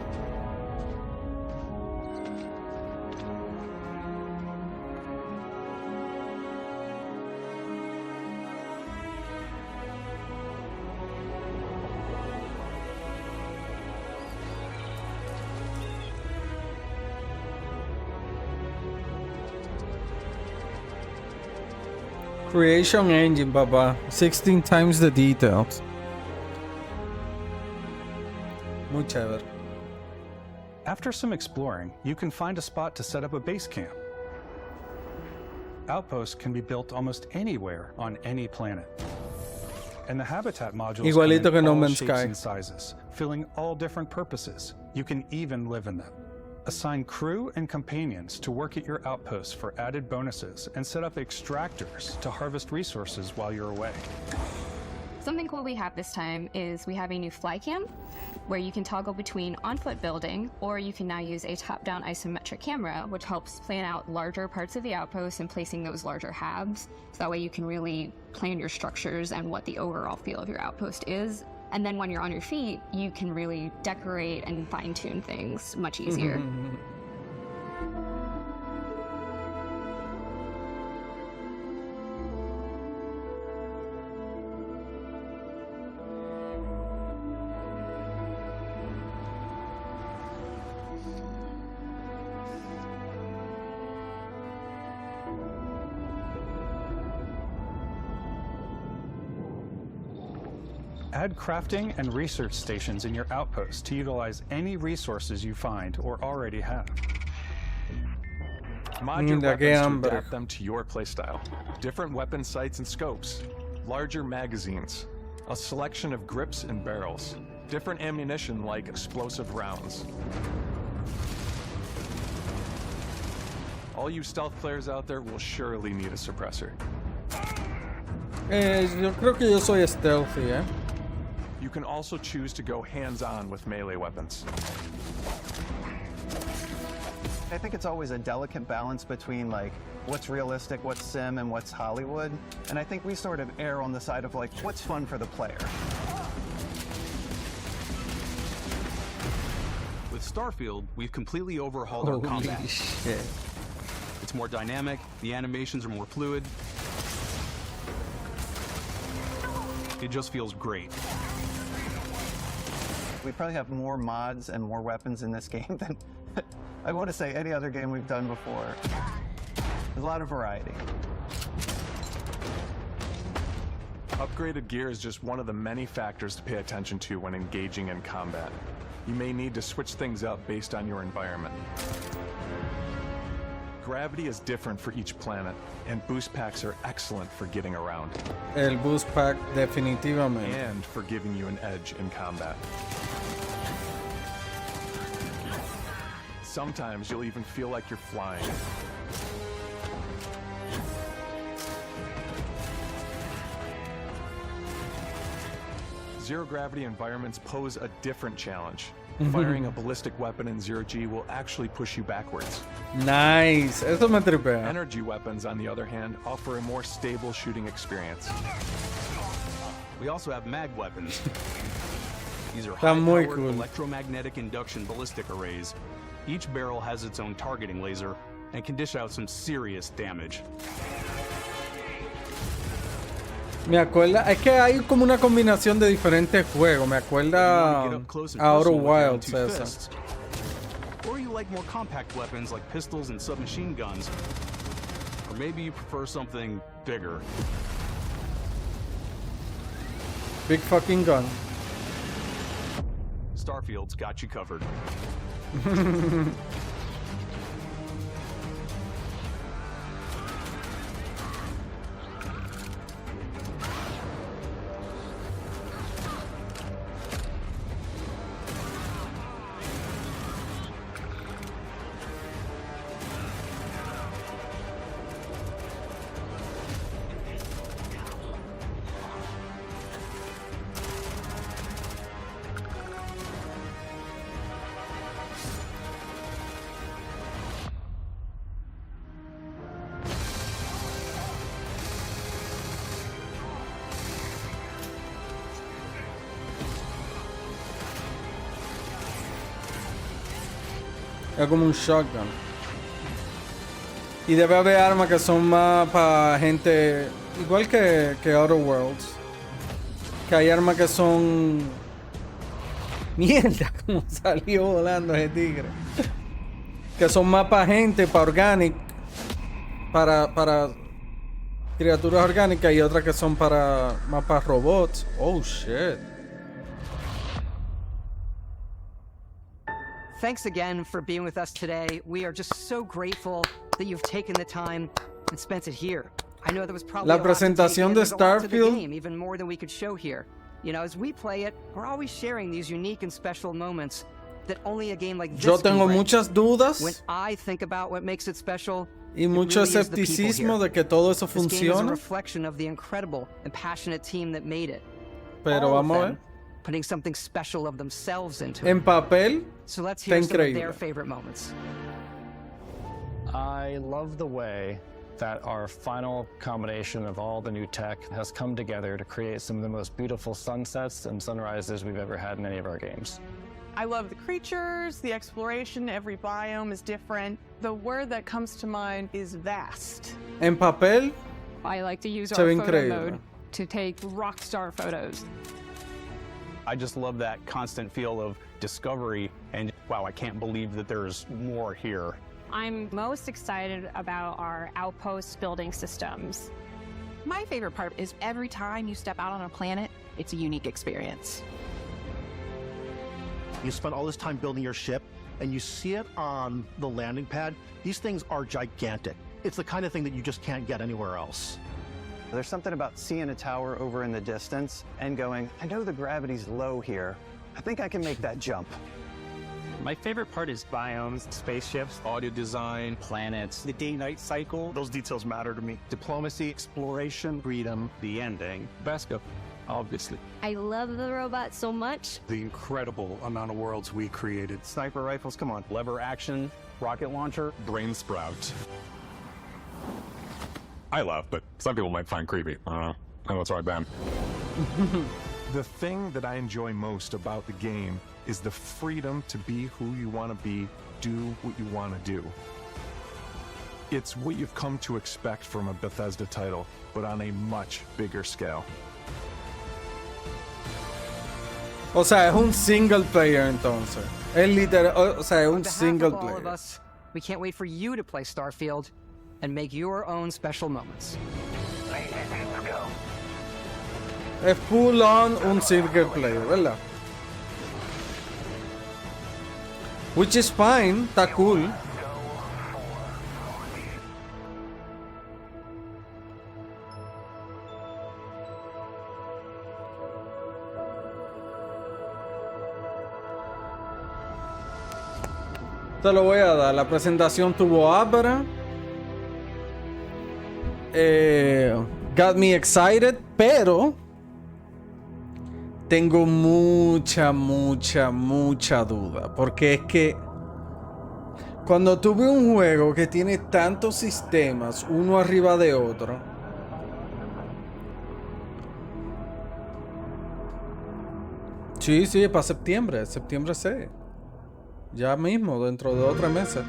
Creation engine, papá. 16 times the details. Muy chévere. After some exploring, you can find a spot to set up a base camp. Outposts can be built almost anywhere on any planet. And the habitat modules Igualito come que in No all Man's shapes Sky. and sizes, filling all different purposes. You can even live in them. Assign crew and companions to work at your outposts for added bonuses and set up extractors to harvest resources while you're away. Something cool we have this time is we have a new fly cam where you can toggle between on-foot building, or you can now use a top-down isometric camera, which helps plan out larger parts of the outpost and placing those larger halves. So that way you can really plan your structures and what the overall feel of your outpost is. And then when you're on your feet, you can really decorate and fine-tune things much easier. Add crafting and research stations in your outposts to utilize any resources you find or already have. Mod your Da que weapons to hambre. adapt them to your playstyle. Different weapon sights and scopes, larger magazines, a selection of grips and barrels, different ammunition like explosive rounds. All you stealth players out there will surely need a suppressor. Yo creo que yo soy stealthy, eh. You can also choose to go hands-on with melee weapons. I think it's always a delicate balance between like what's realistic, what's sim, and what's Hollywood. And I think we sort of err on the side of like what's fun for the player. With Starfield, we've completely overhauled our Holy combat. shit. It's more dynamic, the animations are more fluid. It just feels great. We probably have more mods and more weapons in this game than I want to say any other game we've done before. There's a lot of variety. Upgraded gear is just one of the many factors to pay attention to when engaging in combat. You may need to switch things up based on your environment. Gravity is different for each planet, and boost packs are excellent for getting around. El boost pack definitivamente. And for giving you an edge in combat. Sometimes you'll even feel like you're flying. Zero-gravity environments pose a different challenge. Firing a ballistic weapon in zero-G will actually push you backwards. Nice. Eso me tripea. Energy weapons, on the other hand, offer a more stable shooting experience. We also have mag weapons. These are Está muy high-powered cool. electromagnetic induction ballistic arrays. Each barrel has its own targeting laser and can dish out some serious damage. Me acuerda, es que hay como una combinación de diferentes juegos. Me acuerda a Outer Wilds esa. Or you like more compact weapons like pistols and submachine guns. Or maybe you prefer something bigger. Big fucking gun. Starfield's got you covered. Es como un shotgun. Y debe haber armas que son más para gente... Igual que Outer Worlds. Que hay armas que son... Mierda, como salió volando ese tigre. Que son más para gente, para organic. Para criaturas orgánicas. Y otras que son más para robots. Oh, shit. Thanks again for being with us today. We are just so grateful that you've taken the time and spent it here. I know there was probably La presentación de Starfield, game, even more than we could show here. You know, as we play it, we're always sharing these unique and special moments that only a game like this yo tengo can bring. muchas dudas When I think about what makes it special, y mucho it really is the people escepticismo here. de que todo eso This game is a funcione. reflection of the incredible and passionate team that made it. Pero All of vamos a them ver. putting something special of themselves into En it. papel, So let's está hear some of increíble. their favorite moments. I love the way that our final combination of all the new tech has come together to create some of the most beautiful sunsets and sunrises we've ever had in any of our games. I love the creatures, the exploration, every biome is different. The word that comes to mind is vast. En papel, I like to use se our ve photo increíble. mode to take rock star photos. I just love that constant feel of discovery and wow, I can't believe that there's more here. I'm most excited about our outpost building systems. My favorite part is every time you step out on a planet, it's a unique experience. You spend all this time building your ship, and you see it on the landing pad. These things are gigantic. It's the kind of thing that you just can't get anywhere else. There's something about seeing a tower over in the distance and going, I know the gravity's low here. I think I can make that jump. My favorite part is biomes, spaceships, audio design, planets, the day-night cycle. Those details matter to me. Diplomacy, exploration, freedom, the ending. Vasco, obviously. I love the robot so much. The incredible amount of worlds we created. Sniper rifles, come on. Lever action, rocket launcher, Brain sprout. I laugh, but some people might find creepy. I don't know. I know it's right, Ben. The thing that I enjoy most about the game is the freedom to be who you want to be, do what you want to do. It's what you've come to expect from a Bethesda title, but on a much bigger scale. O sea, es un single player entonces. Es literal, o sea, es On un behalf single of all of player. us, we can't wait for you to play Starfield and make your own special moments. Es full on un single player, ¿verdad? Which is fine, está cool. Te lo voy a dar. La presentación tuvo ápera. Got me excited, pero tengo mucha duda. Porque es que cuando tuve un juego que tiene tantos sistemas, uno arriba de otro, sí, es para septiembre 6. Ya mismo, dentro de 3 meses.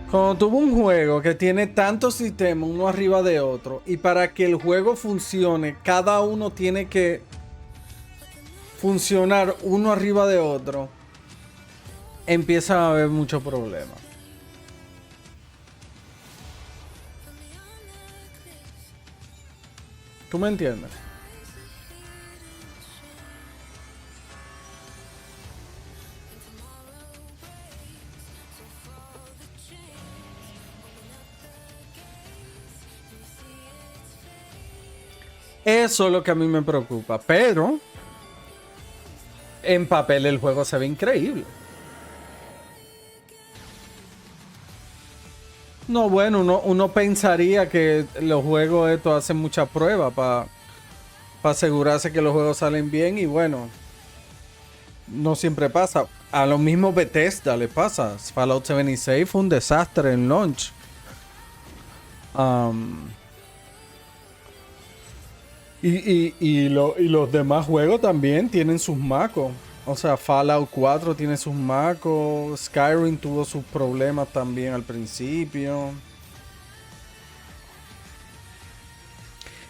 Cuando tuvo un juego que tiene tantos sistemas uno arriba de otro, y para que el juego funcione, cada uno tiene que funcionar uno arriba de otro, empiezan a haber muchos problemas. ¿Tú me entiendes? Eso es lo que a mí me preocupa, pero en papel el juego se ve increíble. No, bueno, uno pensaría que los juegos estos hacen mucha prueba para asegurarse que los juegos salen bien y bueno, no siempre pasa. A lo mismo Bethesda le pasa. Fallout 76 fue un desastre en launch. Y los demás juegos también tienen sus macos. O sea, Fallout 4 tiene sus macos. Skyrim tuvo sus problemas también al principio.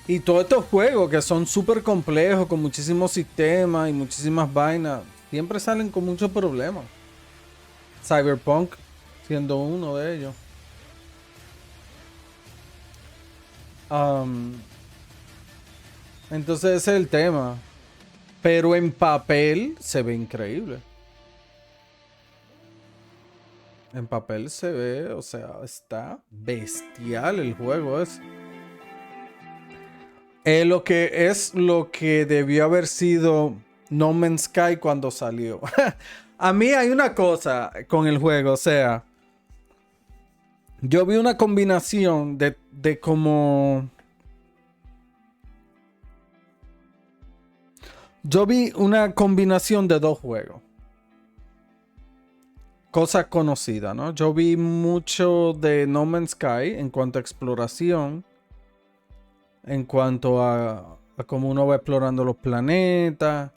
Y todos estos juegos que son súper complejos, con muchísimos sistemas y muchísimas vainas, siempre salen con muchos problemas. Cyberpunk siendo uno de ellos. Entonces ese es el tema. Pero en papel se ve increíble. En papel se ve, o sea, está bestial el juego ese. Lo que debió haber sido No Man's Sky cuando salió. A mí hay una cosa con el juego, o sea, yo vi una combinación de como... Yo vi una combinación de dos juegos. Cosas conocidas, ¿no? Yo vi mucho de No Man's Sky en cuanto a exploración. En cuanto a cómo uno va explorando los planetas.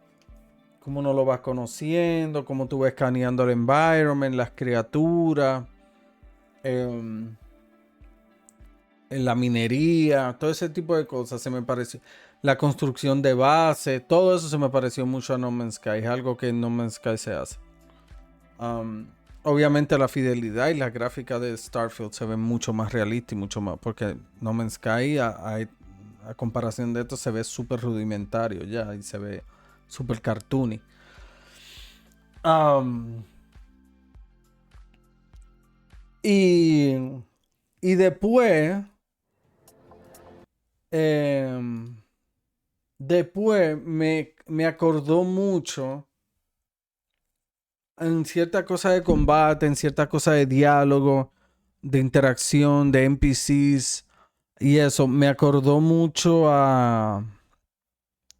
Cómo uno lo va conociendo. Cómo tú vas escaneando el environment, las criaturas. En la minería. Todo ese tipo de cosas se me pareció. La construcción de base, todo eso se me pareció mucho a No Man's Sky. Es algo que en No Man's Sky se hace. Obviamente la fidelidad y la gráfica de Starfield se ven mucho más realistas y mucho más. Porque No Man's Sky, a comparación de esto, se ve súper rudimentario ya. Y se ve súper cartoony. Y después... Después me acordó mucho en cierta cosa de combate, en cierta cosa de diálogo, de interacción, de NPCs y eso. Me acordó mucho a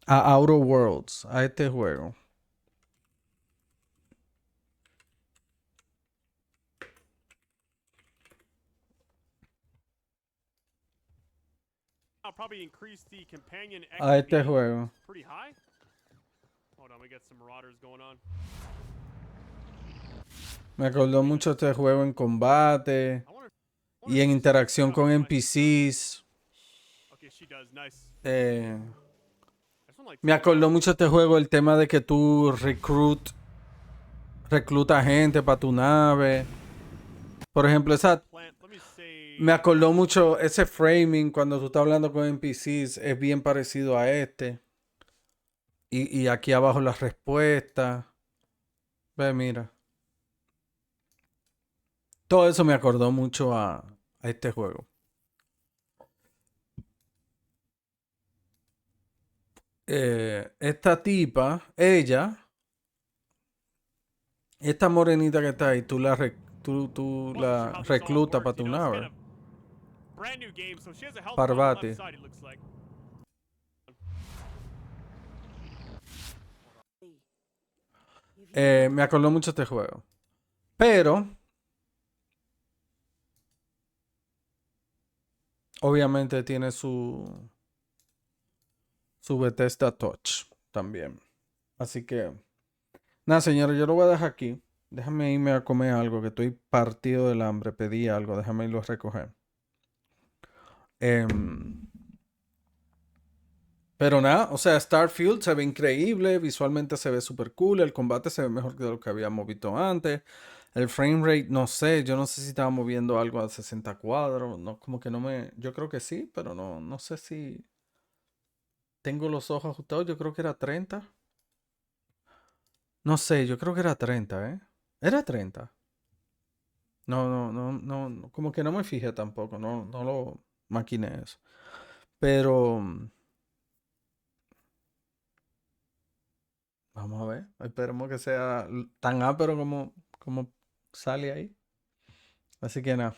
Outer Worlds, a este juego. A este juego. Me acordó mucho este juego en combate y en interacción con NPCs. Me acordó mucho este juego el tema de que tú reclutas gente para tu nave. Por ejemplo, me acordó mucho ese framing cuando tú estás hablando con NPCs. Es bien parecido a este. Y aquí abajo las respuestas. Ve, mira. Todo eso me acordó mucho a este juego. Esta tipa, ella, esta morenita que está ahí, tú la reclutas para tu nave. Parvati. Me acordó mucho este juego. Pero obviamente tiene su Bethesda Touch también. Así que nada, señores, yo lo voy a dejar aquí. Déjame irme a comer algo, que estoy partido del hambre. Pedí algo, déjame irlo a recoger. Pero Pero nada, o sea, Starfield se ve increíble, visualmente se ve super cool, el combate se ve mejor que lo que habíamos visto antes. El frame rate, no sé, yo no sé si estaba moviendo algo a 60 cuadros, no, como que no me, yo creo que sí, pero no sé si tengo los ojos ajustados, yo creo que era 30. No sé, yo creo que era 30, ¿eh? Era 30. No, como que no me fijé tampoco, no lo maquiné eso. Pero vamos a ver, esperemos que sea tan ápero como sale ahí. Así que nada,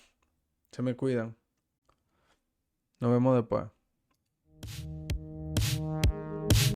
se me cuidan. Nos vemos después.